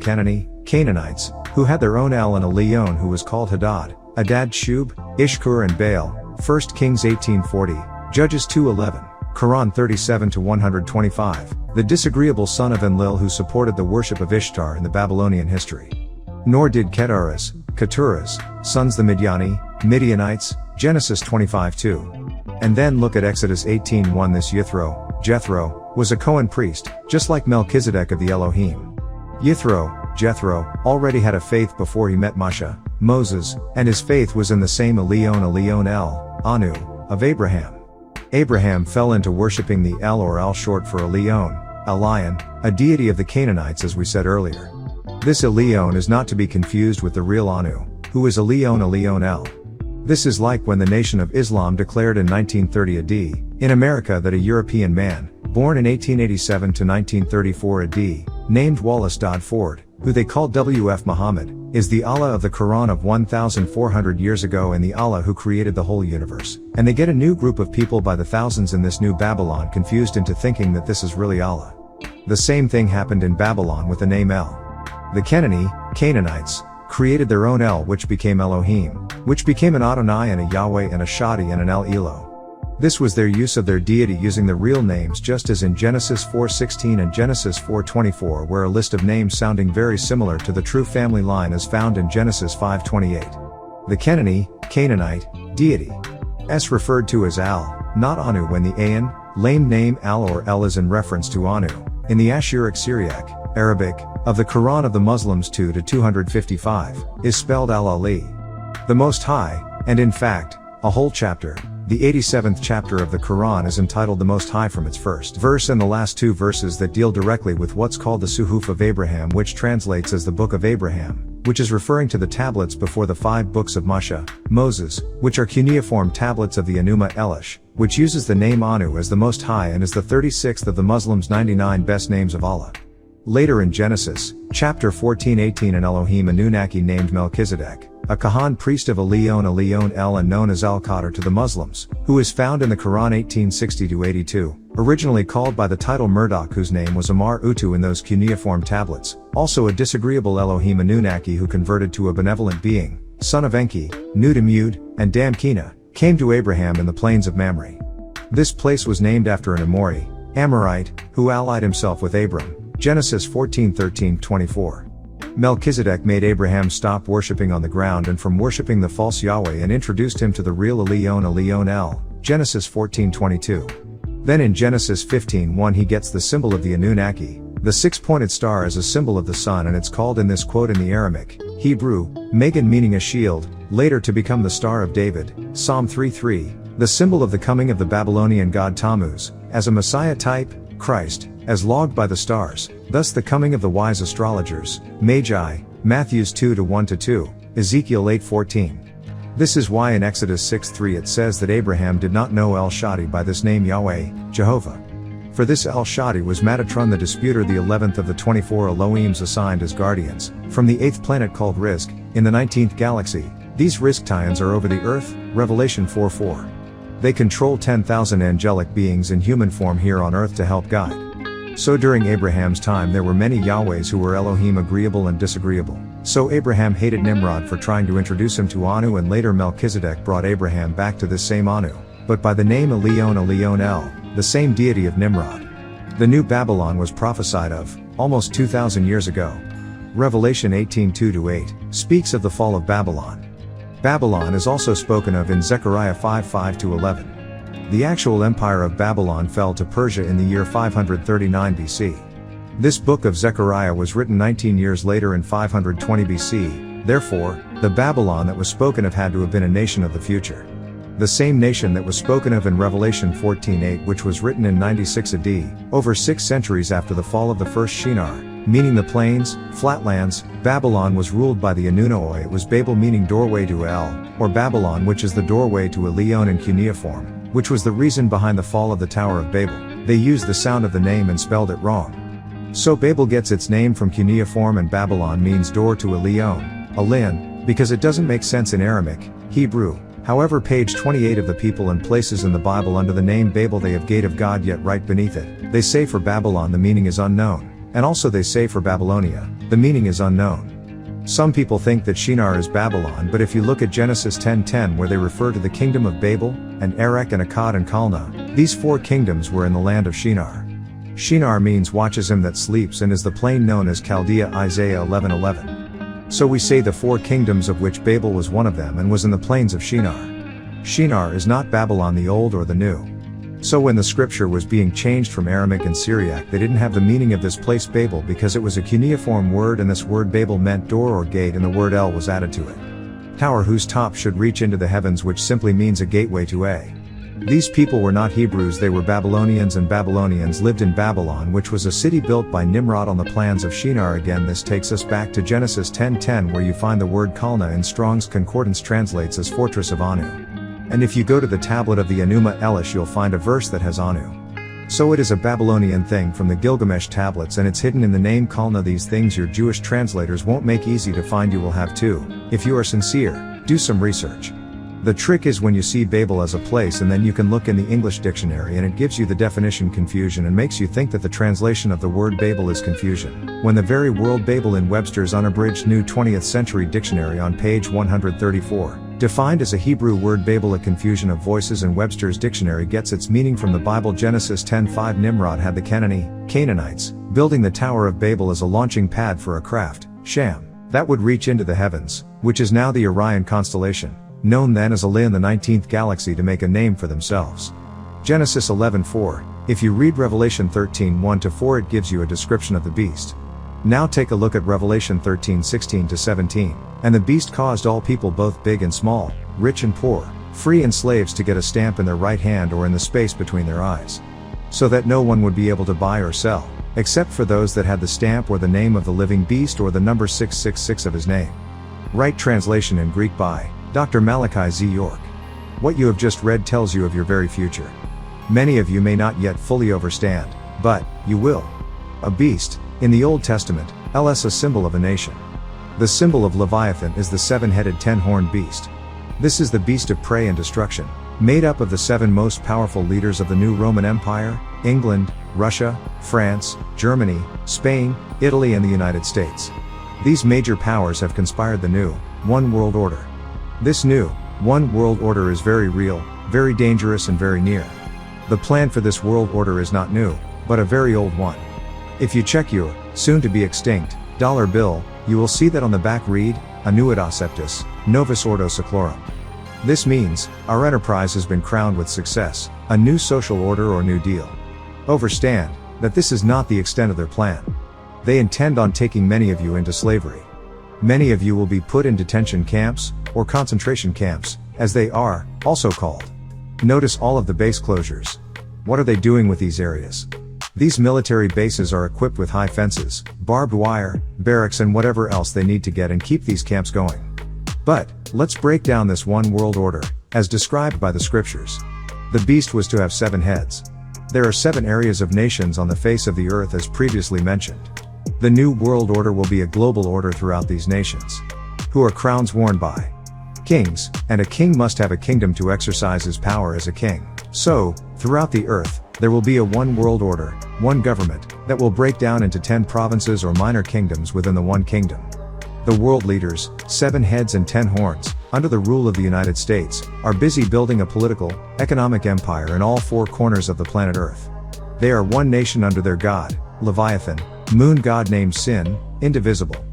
Canaanites, who had their own El and a Leon who was called Hadad, Adad, Shub, Ishkur and Baal, 1 Kings 18:40, Judges 2:11, Quran 37-125, the disagreeable son of Enlil who supported the worship of Ishtar in the Babylonian history. Nor did Keturah's sons the Midianites, Genesis 25:2. And then look at Exodus 18:1. This Jethro, was a Cohen priest, just like Melchizedek of the Elohim. Jethro, already had a faith before he met Moses, and his faith was in the same Elion Anu, of Abraham. Abraham fell into worshipping the El or El short for Elion, Al-Lion, a deity of the Canaanites as we said earlier. This El-Elyon is not to be confused with the real Anu, who is El-Elyon El. This is like when the Nation of Islam declared in 1930 AD, in America, that a European man, born in 1887 to 1934 AD, named Wallace Dodd Ford, who they called W.F. Muhammad, is the Allah of the Quran of 1,400 years ago and the Allah who created the whole universe. And they get a new group of people by the thousands in this new Babylon confused into thinking that this is really Allah. The same thing happened in Babylon with the name El. The Canaanites, created their own El, which became Elohim, which became an Adonai and a Yahweh and a Shadi and an El Elo. This was their use of their deity using the real names, just as in Genesis 4:16 and Genesis 4:24, where a list of names sounding very similar to the true family line is found in Genesis 5:28. The Canaanite deity is referred to as Al, not Anu, when the Ayan, lame name Al or El is in reference to Anu, in the Ashuric Syriac, Arabic, of the Quran of the Muslims 2-255, is spelled Al-Ali. The Most High, and in fact, a whole chapter, the 87th chapter of the Quran, is entitled The Most High from its first verse and the last two verses that deal directly with what's called the Suhuf of Abraham, which translates as the Book of Abraham, which is referring to the tablets before the 5 books of Moses, which are cuneiform tablets of the Enuma Elish, which uses the name Anu as the Most High and is the 36th of the Muslims' 99 best names of Allah. Later in Genesis, chapter 14:18, an Elohim Anunnaki named Melchizedek, a Kahan priest of El El and known as Al-Qadr to the Muslims, who is found in the Quran 1860-82, originally called by the title Murdoch, whose name was Amar Utu in those cuneiform tablets, also a disagreeable Elohim Anunnaki who converted to a benevolent being, son of Enki, Nudimmud, and Damkina, came to Abraham in the plains of Mamre. This place was named after an Amorite, who allied himself with Abram, Genesis 14:13-24. Melchizedek made Abraham stop worshipping on the ground and from worshipping the false Yahweh and introduced him to the real Elyon El, Genesis 14:22. Then in Genesis 15:1 he gets the symbol of the Anunnaki, the 6-pointed star, as a symbol of the sun, and it's called in this quote in the Aramaic, Hebrew, Megan, meaning a shield, later to become the Star of David, Psalm 3:3, the symbol of the coming of the Babylonian god Tammuz, as a Messiah type, Christ, as logged by the stars, thus the coming of the wise astrologers, Magi, Matthews 2:1-2, Ezekiel 8:14. This is why in Exodus 6:3 it says that Abraham did not know El Shaddai by this name Yahweh, Jehovah. For this El Shaddai was Metatron the Disputer, the 11th of the 24 Elohims assigned as guardians, from the 8th planet called Rizq, in the 19th galaxy. These Rizq-Tyans are over the earth, Revelation 4:4. They control 10,000 angelic beings in human form here on earth to help guide. So during Abraham's time there were many Yahwehs who were Elohim agreeable and disagreeable. So Abraham hated Nimrod for trying to introduce him to Anu, and later Melchizedek brought Abraham back to this same Anu, but by the name Elyon El, the same deity of Nimrod. The new Babylon was prophesied of, almost 2,000 years ago. Revelation 18:2-8, speaks of the fall of Babylon. Babylon is also spoken of in Zechariah 5:5-11. The actual empire of Babylon fell to Persia in the year 539 BC. This book of Zechariah was written 19 years later in 520 BC, therefore, the Babylon that was spoken of had to have been a nation of the future. The same nation that was spoken of in Revelation 14:8, which was written in 96 AD, over 6 centuries after the fall of the first Shinar, meaning the plains, flatlands. Babylon was ruled by the Anunnoi. It was Babel, meaning doorway to El, or Babylon, which is the doorway to Elyon in cuneiform, which was the reason behind the fall of the Tower of Babel. They used the sound of the name and spelled it wrong. So Babel gets its name from cuneiform, and Babylon means door to Elyon, Elin, because it doesn't make sense in Aramaic, Hebrew. However, page 28 of the people and places in the Bible under the name Babel they have gate of God, yet right beneath it, they say for Babylon the meaning is unknown. And also they say for Babylonia, the meaning is unknown. Some people think that Shinar is Babylon, but if you look at Genesis 10:10, where they refer to the kingdom of Babel, and Erech and Akkad and Calneh, these 4 kingdoms were in the land of Shinar. Shinar means watches him that sleeps and is the plain known as Chaldea, Isaiah 11:11. So we say the 4 kingdoms, of which Babel was one of them and was in the plains of Shinar. Shinar is not Babylon the old or the new. So when the scripture was being changed from Aramaic and Syriac, they didn't have the meaning of this place Babel, because it was a cuneiform word, and this word Babel meant door or gate, and the word El was added to it. Tower whose top should reach into the heavens, which simply means a gateway to A. These people were not Hebrews, they were Babylonians, and Babylonians lived in Babylon, which was a city built by Nimrod on the plans of Shinar. Again, this takes us back to Genesis 10:10, where you find the word Kalna in Strong's Concordance translates as fortress of Anu. And if you go to the tablet of the Enuma Elish, you'll find a verse that has Anu. So it is a Babylonian thing from the Gilgamesh tablets, and it's hidden in the name Kalna. These things your Jewish translators won't make easy to find. You will have to, if you are sincere, do some research. The trick is when you see Babel as a place, and then you can look in the English dictionary and it gives you the definition confusion and makes you think that the translation of the word Babel is confusion, when the very word Babel in Webster's unabridged New 20th Century Dictionary on page 134, defined as a Hebrew word Babel, a confusion of voices, and Webster's dictionary gets its meaning from the Bible. Genesis 10:5. Nimrod had the Canaanites building the Tower of Babel as a launching pad for a craft, Sham, that would reach into the heavens, which is now the Orion constellation, known then as Ala in the 19th galaxy, to make a name for themselves. Genesis 11:4. If you read Revelation 13:1-4, it gives you a description of the beast. Now take a look at Revelation 13:16-17. And the beast caused all people, both big and small, rich and poor, free and slaves, to get a stamp in their right hand or in the space between their eyes, so that no one would be able to buy or sell, except for those that had the stamp or the name of the living beast or the number 666 of his name. Right translation in Greek by Dr. Malachi Z. York. What you have just read tells you of your very future. Many of you may not yet fully understand, but you will. A beast, in the Old Testament, is a symbol of a nation. The symbol of Leviathan is the seven-headed, 10-horned beast. This is the beast of prey and destruction, made up of the seven most powerful leaders of the new Roman Empire: England, Russia, France, Germany, Spain, Italy, and the United States. These major powers have conspired the new One World Order. This new One World Order is very real, very dangerous, and very near. The plan for this world order is not new, but a very old one. If you check your soon-to-be extinct dollar bill, you will see that on the back read, Annuit Acceptus, Novus Ordo Seclorum. This means, our enterprise has been crowned with success, a new social order or new deal. Understand that this is not the extent of their plan. They intend on taking many of you into slavery. Many of you will be put in detention camps, or concentration camps, as they are also called. Notice all of the base closures. What are they doing with these areas? These military bases are equipped with high fences, barbed wire, barracks, and whatever else they need to get and keep these camps going. But let's break down this one world order, as described by the scriptures. The beast was to have 7 heads. There are 7 areas of nations on the face of the earth, as previously mentioned. The new world order will be a global order throughout these nations, who are crowns worn by kings, and a king must have a kingdom to exercise his power as a king. So, throughout the earth, there will be a one world order, one government, that will break down into 10 provinces or minor kingdoms within the one kingdom. The world leaders, 7 heads and 10 horns, under the rule of the United States, are busy building a political, economic empire in all 4 corners of the planet Earth. They are one nation under their god, Leviathan, moon god named Sin, indivisible.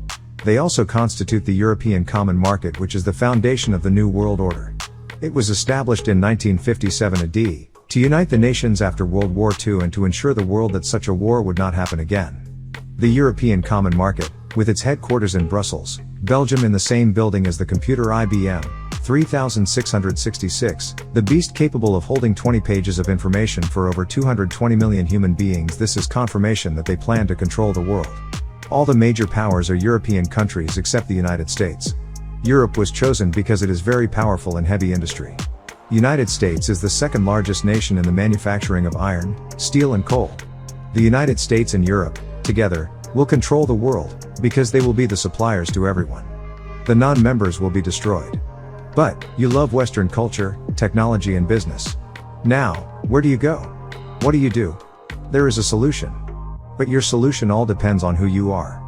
They also constitute the European Common Market, which is the foundation of the New World Order. It was established in 1957 AD, to unite the nations after World War II and to ensure the world that such a war would not happen again. The European Common Market, with its headquarters in Brussels, Belgium, in the same building as the computer IBM 3666, the beast capable of holding 20 pages of information for over 220 million human beings. This is confirmation that they plan to control the world. All the major powers are European countries except the United States. Europe was chosen because it is very powerful in heavy industry. United States is the second largest nation in the manufacturing of iron, steel, and coal. The United States and Europe, together, will control the world, because they will be the suppliers to everyone. The non-members will be destroyed. But, you love Western culture, technology, and business. Now, where do you go? What do you do? There is a solution. But your solution all depends on who you are.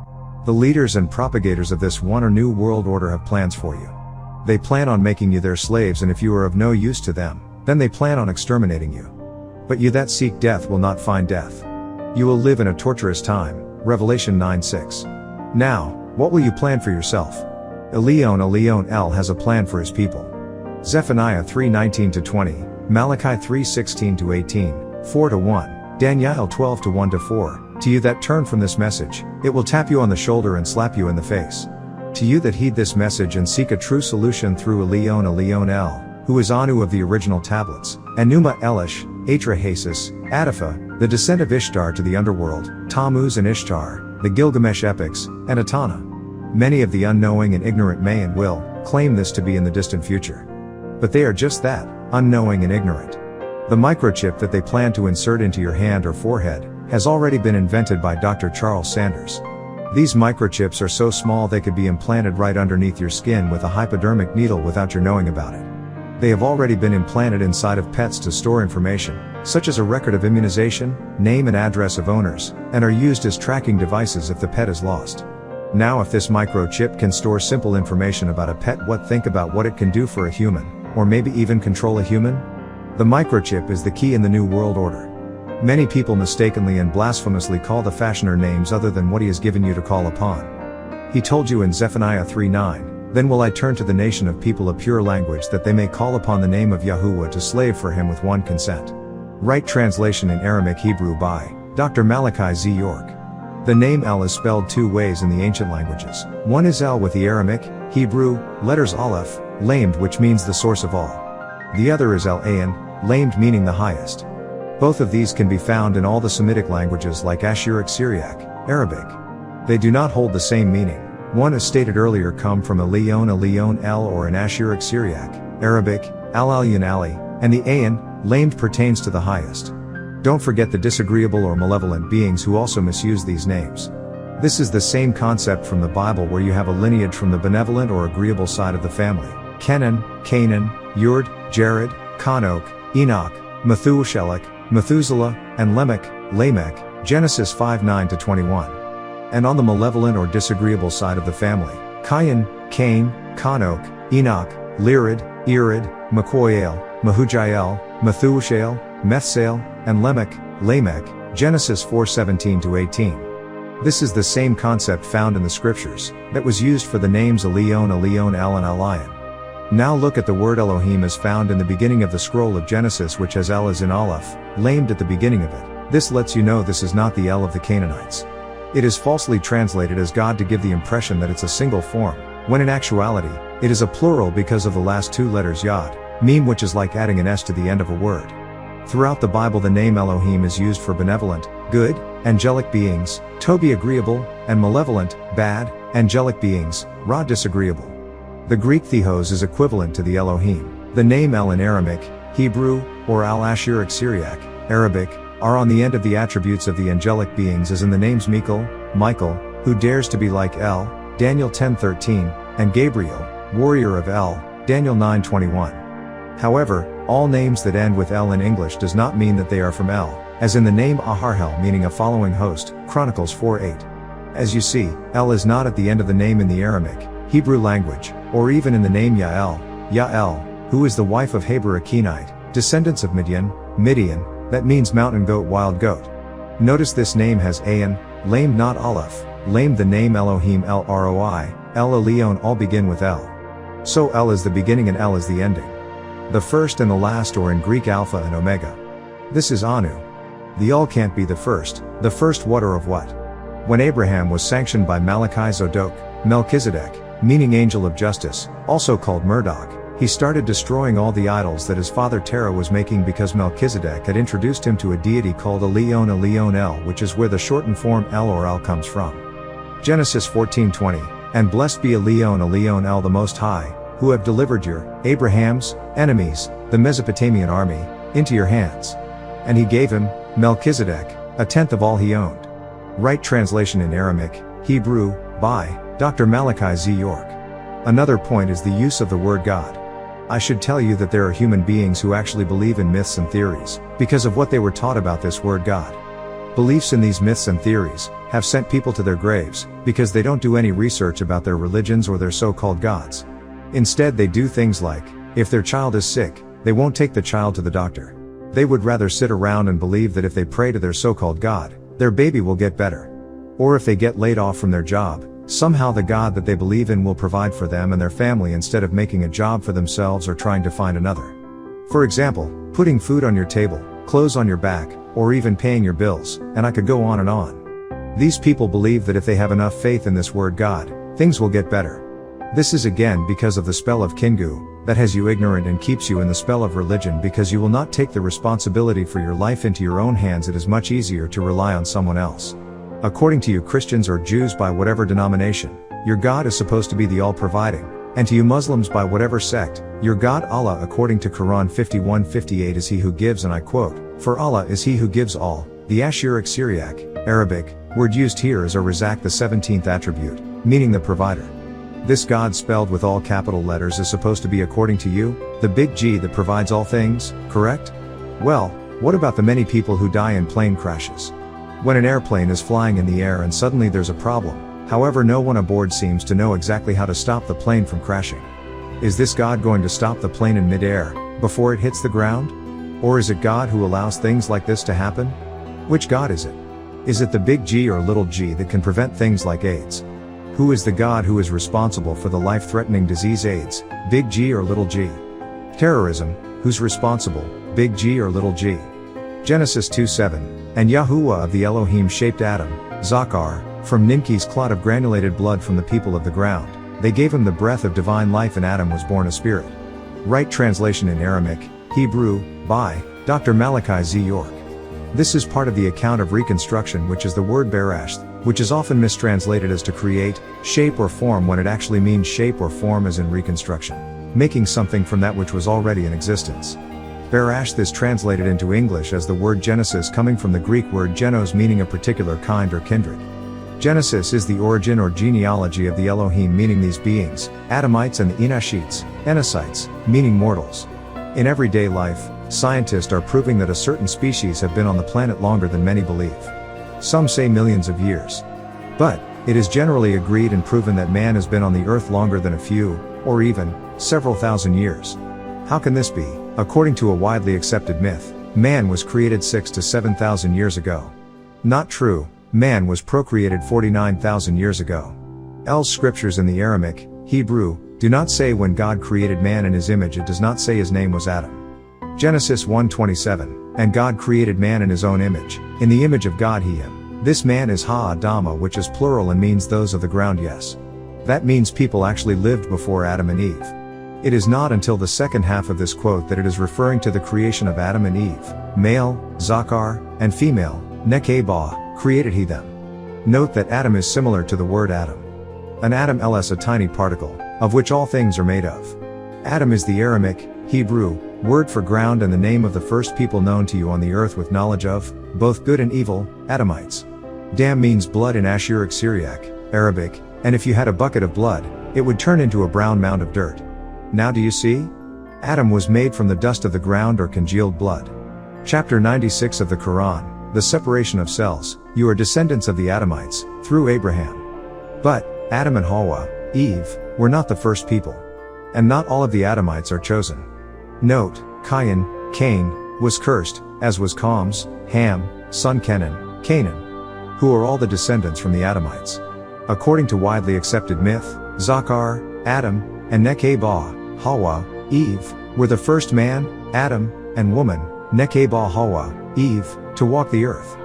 The leaders and propagators of this one or new world order have plans for you. They plan on making you their slaves, and if you are of no use to them, then they plan on exterminating you. But you that seek death will not find death. You will live in a torturous time, Revelation 9:6. Now, what will you plan for yourself? Elion has a plan for his people. Zephaniah 3:19-20, Malachi 3:16-18, 4-1, Daniel 12:1-4, to you that turn from this message, it will tap you on the shoulder and slap you in the face. To you that heed this message and seek a true solution through Elion, who is Anu of the original tablets, Enuma Elish, Atrahasis, Adifa, the descent of Ishtar to the underworld, Tammuz and Ishtar, the Gilgamesh epics, and Etana. Many of the unknowing and ignorant may and will claim this to be in the distant future. But they are just that, unknowing and ignorant. The microchip that they plan to insert into your hand or forehead has already been invented by Dr. Charles Sanders. These microchips are so small they could be implanted right underneath your skin with a hypodermic needle without your knowing about it. They have already been implanted inside of pets to store information, such as a record of immunization, name and address of owners, and are used as tracking devices if the pet is lost. Now if this microchip can store simple information about a pet, think about what it can do for a human, or maybe even control a human? The microchip is the key in the New World Order. Many people mistakenly and blasphemously call the fashioner names other than what he has given you to call upon. He told you in Zephaniah 3:9, "Then will I turn to the nation of people a pure language that they may call upon the name of Yahuwah to slave for him with one consent." Right translation in Aramaic Hebrew by Dr. Malachi Z. York. The name El is spelled two ways in the ancient languages. One is El with the Aramaic, Hebrew, letters Aleph, lamed, which means the source of all. The other is El-Ayin, lamed, meaning the highest. Both of these can be found in all the Semitic languages like Ashuric, Syriac, Arabic. They do not hold the same meaning. One, as stated earlier, come from Elion El, or in Ashuric, Syriac, Arabic, Al-Alyan Ali, and the Ayin, lamed, pertains to the highest. Don't forget the disagreeable or malevolent beings who also misuse these names. This is the same concept from the Bible, where you have a lineage from the benevolent or agreeable side of the family: Kenan, Canaan, Yurd, Jared, Kanok, Enoch, Methuselah, Methuselah, and Lamech, Genesis 5:9-21. And on the malevolent or disagreeable side of the family: Cain, Kanok, Enoch, Lirid, Erid, Mekoiel, Mehujael, Methusael, Methsael, and Lamech, Genesis 4:17-18. This is the same concept found in the scriptures that was used for the names Elion, El, and Alayan. Now look at the word Elohim as found in the beginning of the scroll of Genesis, which has El as in Aleph, lamed at the beginning of it. This lets you know this is not the El of the Canaanites. It is falsely translated as God to give the impression that it's a single form, when in actuality, it is a plural because of the last two letters Yod, Mem, which is like adding an S to the end of a word. Throughout the Bible, the name Elohim is used for benevolent, good, angelic beings, Tobi, agreeable, and malevolent, bad, angelic beings, Ra, disagreeable. The Greek theos is equivalent to the Elohim. The name El in Aramaic, Hebrew, or Al-Ashuric, Syriac, Arabic, are on the end of the attributes of the angelic beings, as in the names Michael, who dares to be like El, Daniel 10:13, and Gabriel, warrior of El, Daniel 9:21. However, all names that end with El in English does not mean that they are from El, as in the name Aharhel, meaning a following host, Chronicles 4:8. As you see, El is not at the end of the name in the Aramaic, Hebrew language, or even in the name Yael, who is the wife of Heber, a Kenite, descendants of Midian, that means mountain goat, wild goat. Notice this name has Ayin, lamed, not Aleph, lamed. The name Elohim, El-Roi, El Elyon, all begin with El. So El is the beginning and El is the ending. The first and the last, or in Greek Alpha and Omega. This is Anu. The Ul can't be the first what or of what? When Abraham was sanctioned by Malachi Zodok, Melchizedek, meaning angel of justice, also called Murdoch, he started destroying all the idols that his father Terah was making, because Melchizedek had introduced him to a deity called Elion El, which is where the shortened form El or El comes from. Genesis 14:20, and blessed be Elion El, the Most High, who have delivered your, Abraham's, enemies, the Mesopotamian army, into your hands. And he gave him, Melchizedek, a tenth of all he owned. Right translation in Aramaic, Hebrew, by Dr. Malachi Z. York. Another point is the use of the word God. I should tell you that there are human beings who actually believe in myths and theories, because of what they were taught about this word God. Beliefs in these myths and theories have sent people to their graves, because they don't do any research about their religions or their so-called gods. Instead, they do things like, if their child is sick, they won't take the child to the doctor. They would rather sit around and believe that if they pray to their so-called God, their baby will get better. Or if they get laid off from their job, somehow the God that they believe in will provide for them and their family, instead of making a job for themselves or trying to find another. For example, putting food on your table, clothes on your back, or even paying your bills, and I could go on and on. These people believe that if they have enough faith in this word God, things will get better. This is again because of the spell of Kingu, that has you ignorant and keeps you in the spell of religion because you will not take the responsibility for your life into your own hands. It is much easier to rely on someone else. According to you Christians or Jews by whatever denomination, your God is supposed to be the all-providing, and to you Muslims by whatever sect, your God Allah according to Quran 51:58 is he who gives, and I quote, "For Allah is he who gives all." The Ashuric Syriac, Arabic, word used here is Ar-Razak, the 17th attribute, meaning the provider. This God spelled with all capital letters is supposed to be, according to you, the big G that provides all things, correct? Well, what about the many people who die in plane crashes? When an airplane is flying in the air and suddenly there's a problem, however no one aboard seems to know exactly how to stop the plane from crashing. Is this God going to stop the plane in mid-air, before it hits the ground? Or is it God who allows things like this to happen? Which God is it? Is it the big G or little g that can prevent things like AIDS? Who is the God who is responsible for the life-threatening disease AIDS, big G or little g? Terrorism, who's responsible, big G or little g? Genesis 2:7, and Yahuwah of the Elohim shaped Adam, Zakar, from Nimki's clot of granulated blood from the people of the ground. They gave him the breath of divine life and Adam was born a spirit. Right translation in Aramaic, Hebrew, by Dr. Malachi Z. York. This is part of the account of reconstruction, which is the word berash, which is often mistranslated as to create, shape or form when it actually means shape or form as in reconstruction, making something from that which was already in existence. Berash is translated into English as the word Genesis, coming from the Greek word genos, meaning a particular kind or kindred. Genesis is the origin or genealogy of the Elohim, meaning these beings, Adamites, and the Enoshites, Enoshites, meaning mortals. In everyday life, scientists are proving that a certain species have been on the planet longer than many believe. Some say millions of years. But it is generally agreed and proven that man has been on the earth longer than a few, or even, several thousand years. How can this be? According to a widely accepted myth, man was created 6,000 to 7,000 years ago. Not true, man was procreated 49,000 years ago. L's scriptures in the Aramaic, Hebrew, do not say when God created man in his image. It does not say his name was Adam. Genesis 1:27, and God created man in his own image, in the image of God he him. This man is Ha-Adama, which is plural and means those of the ground. Yes. That means people actually lived before Adam and Eve. It is not until the second half of this quote that it is referring to the creation of Adam and Eve, male, Zakar, and female, Nekeba, created he them. Note that Adam is similar to the word atom. An atom is a tiny particle, of which all things are made of. Adam is the Aramaic, Hebrew, word for ground and the name of the first people known to you on the earth with knowledge of, both good and evil, Adamites. Dam means blood in Ashuric Syriac, Arabic, and if you had a bucket of blood, it would turn into a brown mound of dirt. Now do you see? Adam was made from the dust of the ground or congealed blood. Chapter 96 of the Quran, the separation of cells, you are descendants of the Adamites, through Abraham. But, Adam and Hawa, Eve, were not the first people. And not all of the Adamites are chosen. Note, Cain, was cursed, as was Cam's, Ham, son Canaan, who are all the descendants from the Adamites. According to widely accepted myth, Zakar, Adam, and Nekeba, Hawa, Eve, were the first man, Adam, and woman, Nekeba Hawa, Eve, to walk the earth.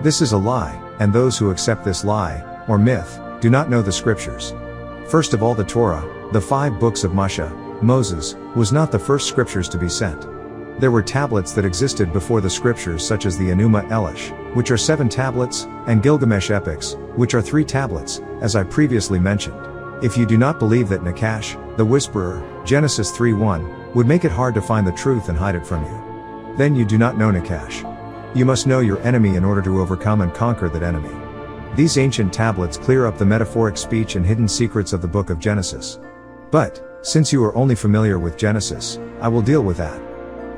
This is a lie, and those who accept this lie, or myth, do not know the scriptures. First of all, the Torah, the 5 books of Moshe, Moses, was not the first scriptures to be sent. There were tablets that existed before the scriptures, such as the Enuma Elish, which are 7 tablets, and Gilgamesh epics, which are 3 tablets, as I previously mentioned. If you do not believe that Nakash, the whisperer, Genesis 3:1, would make it hard to find the truth and hide it from you, then you do not know Nakash. You must know your enemy in order to overcome and conquer that enemy. These ancient tablets clear up the metaphoric speech and hidden secrets of the book of Genesis. But, since you are only familiar with Genesis, I will deal with that.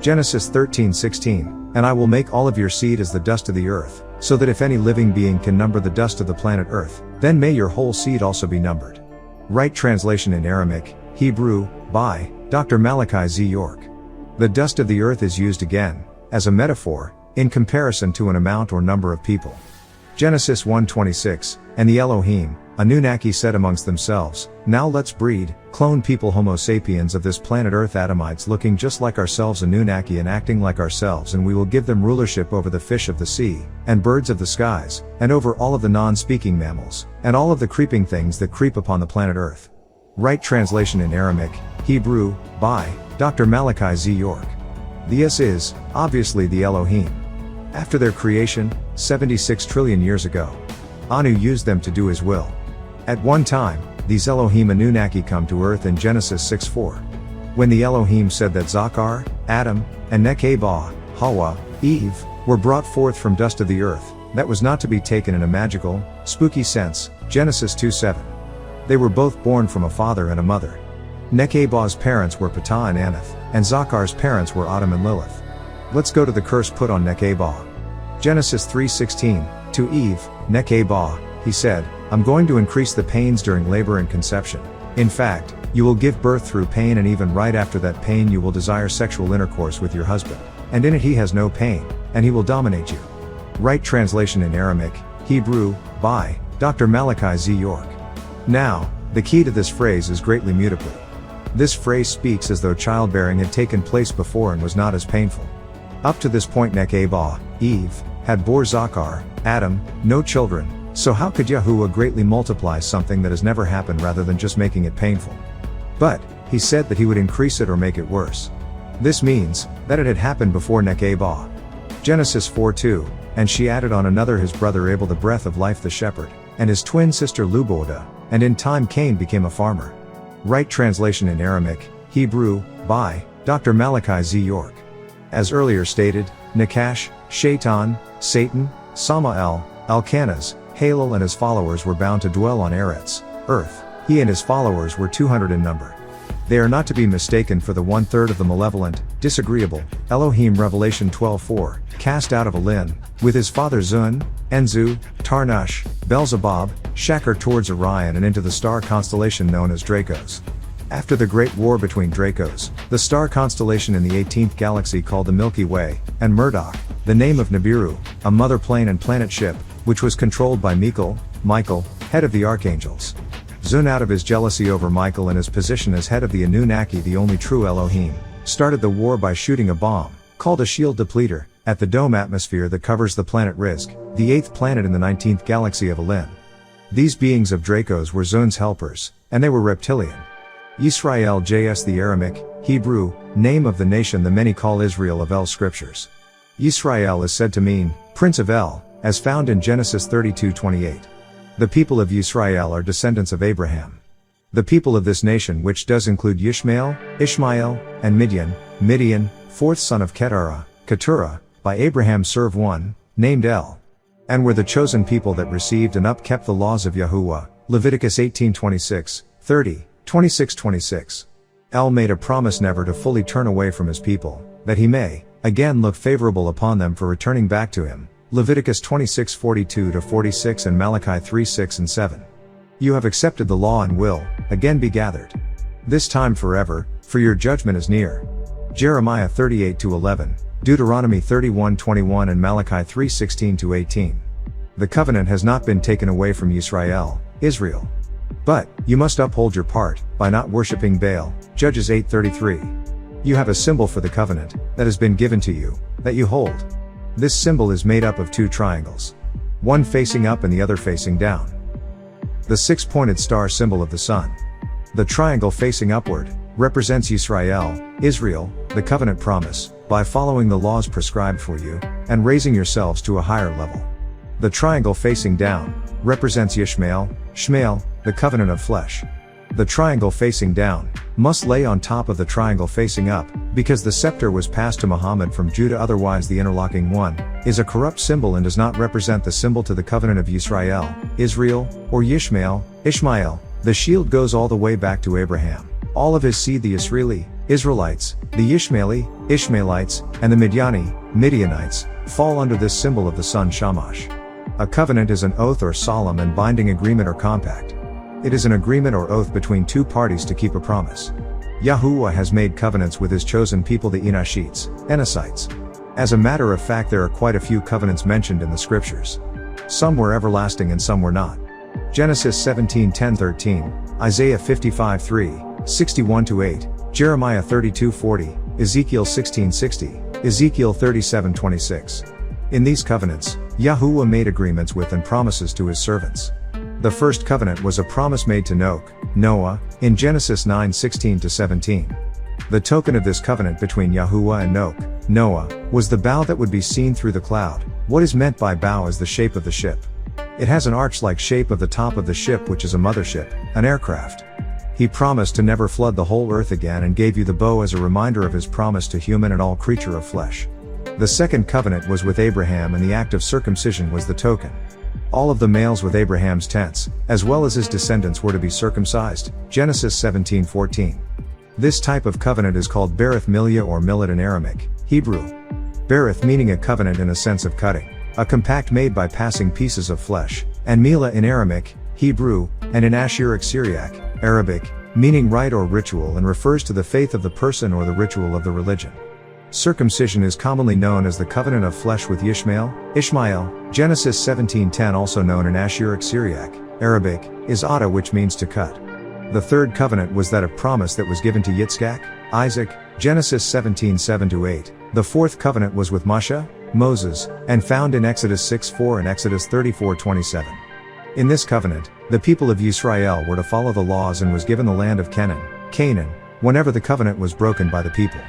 Genesis 13:16, and I will make all of your seed as the dust of the earth, so that if any living being can number the dust of the planet earth, then may your whole seed also be numbered. Right translation in Aramaic, Hebrew, by Dr. Malachi Z. York. The dust of the earth is used again, as a metaphor, in comparison to an amount or number of people. Genesis 1:26, and the Elohim, Anunnaki said amongst themselves, now let's breed, clone people Homo sapiens of this planet earth, Adamites looking just like ourselves, Anunnaki and acting like ourselves, and we will give them rulership over the fish of the sea, and birds of the skies, and over all of the non-speaking mammals, and all of the creeping things that creep upon the planet earth. Right translation in Aramaic, Hebrew, by Dr. Malachi Z. York. The S is, obviously, the Elohim. After their creation, 76 trillion years ago, Anu used them to do his will. At one time, these Elohim Anunnaki come to earth in Genesis 6:4. When the Elohim said that Zachar, Adam, and Nekabah, Hawa, Eve, were brought forth from dust of the earth, that was not to be taken in a magical, spooky sense, Genesis 2:7. They were both born from a father and a mother. Nekabah's parents were Ptah and Anath, and Zachar's parents were Adam and Lilith. Let's go to the curse put on Nekabah. Genesis 3:16, to Eve, Nekabah, he said, I'm going to increase the pains during labor and conception. In fact, you will give birth through pain, and even right after that pain you will desire sexual intercourse with your husband, and in it he has no pain, and he will dominate you. Right translation in Aramaic, Hebrew, by Dr. Malachi Z. York. Now, the key to this phrase is greatly mutably. This phrase speaks as though childbearing had taken place before and was not as painful. Up to this point Nekabah, Eve, had bore Zachar, Adam, no children, so how could Yahuwah greatly multiply something that has never happened rather than just making it painful? But, he said that he would increase it or make it worse. This means, that it had happened before Nekabah. Genesis 4:2, and she added on another his brother Abel the breath of life the shepherd, and his twin sister Luboda, and in time Cain became a farmer. Right translation in Aramaic, Hebrew, by Dr. Malachi Z. York. As earlier stated, Nakash, Shaitan, Satan, Samael, Elkanah, Halel and his followers were bound to dwell on Eretz, earth. He and his followers were 200 in number. They are not to be mistaken for the 1/3 of the malevolent, disagreeable, Elohim Revelation 12:4, cast out of Elin, with his father Zun, Enzu, Tarnash, Beelzebub, Shachar towards Orion and into the star constellation known as Dracos. After the Great War between Dracos, the star constellation in the 18th galaxy called the Milky Way, and Murdoch, the name of Nibiru, a mother plane and planet ship, which was controlled by Michael, head of the archangels. Zun, out of his jealousy over Michael and his position as head of the Anunnaki, the only true Elohim, started the war by shooting a bomb, called a shield depleter, at the dome atmosphere that covers the planet Rizq, the 8th planet in the 19th galaxy of Elin. These beings of Dracos were Zun's helpers, and they were reptilian. Yisrael Js, the Aramaic, Hebrew, name of the nation the many call Israel of El scriptures. Yisrael is said to mean, Prince of El, as found in Genesis 32:28. The people of Yisrael are descendants of Abraham. The people of this nation, which does include Ishmael, and Midian, fourth son of Keturah, by Abraham serve one, named El. And were the chosen people that received and upkept the laws of Yahuwah, Leviticus 18:26, 30, 26:26. El made a promise never to fully turn away from his people, that he may, again look favorable upon them for returning back to him, Leviticus 26:42-46 and Malachi 3:6 and 7. You have accepted the law and will, again be gathered. This time forever, for your judgment is near. Jeremiah 38:11, Deuteronomy 31:21 and Malachi 3:16-18. The covenant has not been taken away from Israel. But, you must uphold your part, by not worshipping Baal, Judges 8:33. You have a symbol for the covenant, that has been given to you, that you hold. This symbol is made up of two triangles. One facing up and the other facing down. The six-pointed star symbol of the sun. The triangle facing upward, represents Israel, the covenant promise, by following the laws prescribed for you, and raising yourselves to a higher level. The triangle facing down, represents Shmael, the covenant of flesh. The triangle facing down, must lay on top of the triangle facing up, because the scepter was passed to Muhammad from Judah, otherwise the interlocking one, is a corrupt symbol and does not represent the symbol to the covenant of Israel, or Ishmael. The shield goes all the way back to Abraham. All of his seed, the Israelites, the Ishmaelites, and the Midianites, fall under this symbol of the sun Shamash. A covenant is an oath or solemn and binding agreement or compact. It is an agreement or oath between two parties to keep a promise. Yahuwah has made covenants with his chosen people, the Enoshites. As a matter of fact, there are quite a few covenants mentioned in the scriptures. Some were everlasting and some were not. Genesis 17:10-13, Isaiah 55:3, 61-8, Jeremiah 32:40, Ezekiel 16:60, Ezekiel 37:26. In these covenants, Yahuwah made agreements with and promises to his servants. The first covenant was a promise made to Noah, in Genesis 9:16-17. The token of this covenant between Yahuwah and Noah, was the bow that would be seen through the cloud. What is meant by bow is the shape of the ship. It has an arch-like shape of the top of the ship, which is a mothership, an aircraft. He promised to never flood the whole earth again and gave you the bow as a reminder of his promise to human and all creature of flesh. The second covenant was with Abraham, and the act of circumcision was the token. All of the males with Abraham's tents, as well as his descendants, were to be circumcised, Genesis 17:14. This type of covenant is called Berith Milah or Millet in Aramaic, Hebrew. Berith meaning a covenant in a sense of cutting, a compact made by passing pieces of flesh, and Milah in Aramaic, Hebrew, and in Ashuric Syriac, Arabic, meaning rite or ritual, and refers to the faith of the person or the ritual of the religion. Circumcision is commonly known as the covenant of flesh with Ishmael, Genesis 17:10, also known in Ashuric Syriac, Arabic, is Ata, which means to cut. The third covenant was that of promise that was given to Yitzchak, Isaac, Genesis 17:7-8. The fourth covenant was with Moses, and found in Exodus 6:4 and Exodus 34:27. In this covenant, the people of Yisrael were to follow the laws and was given the land of Canaan, whenever the covenant was broken by the people.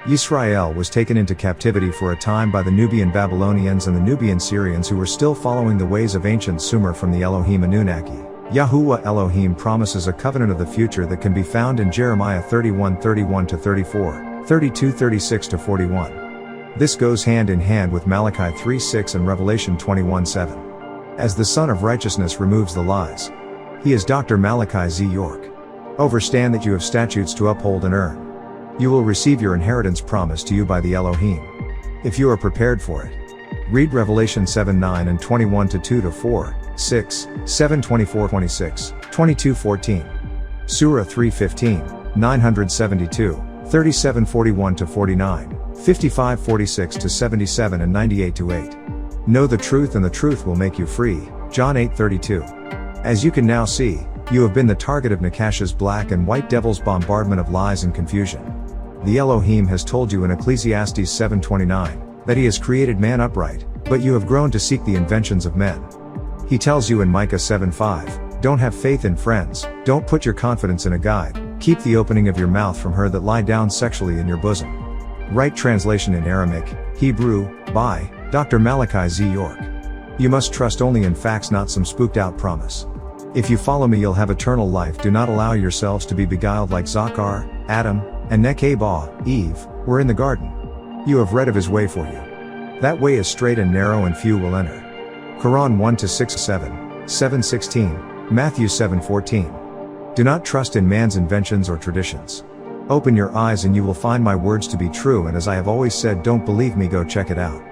Yisrael was taken into captivity for a time by the Nubian Babylonians and the Nubian Syrians, who were still following the ways of ancient Sumer from the Elohim Anunnaki. Yahuwah Elohim promises a covenant of the future that can be found in Jeremiah 31:31-34, 32:36-41. This goes hand in hand with Malachi 3:6 and Revelation 21:7. As the Son of Righteousness removes the lies. He is Dr. Malachi Z. York. Overstand that you have statutes to uphold and earn. You will receive your inheritance promised to you by the Elohim. If you are prepared for it. Read Revelation 7:9 and 21:2-4, 6, 7:24-26, 22:14. Surah 3:15, 972, 37:41-49, 55:46-77 and 98-8. Know the truth and the truth will make you free, John 8:32. As you can now see, you have been the target of Nakash's black and white devil's bombardment of lies and confusion. The Elohim has told you in Ecclesiastes 7:29, that he has created man upright, but you have grown to seek the inventions of men. He tells you in Micah 7:5, don't have faith in friends, don't put your confidence in a guide, keep the opening of your mouth from her that lie down sexually in your bosom. Right translation in Aramaic, Hebrew, by Dr. Malachi Z. York. You must trust only in facts, not some spooked out promise. If you follow me, you'll have eternal life. Do not allow yourselves to be beguiled like Zachar, Adam, and Nekebah, Eve, were in the garden. You have read of his way for you. That way is straight and narrow, and few will enter. Quran 1-6-7, 7:16, Matthew 7:14. Do not trust in man's inventions or traditions. Open your eyes and you will find my words to be true, and as I have always said, don't believe me, go check it out.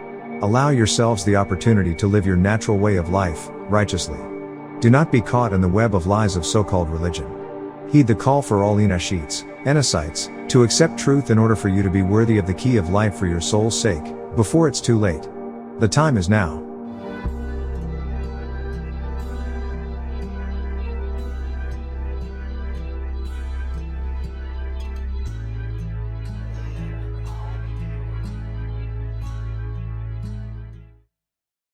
Allow yourselves the opportunity to live your natural way of life, righteously. Do not be caught in the web of lies of so-called religion. Heed the call for all Enoshites, to accept truth in order for you to be worthy of the key of life for your soul's sake, before it's too late. The time is now.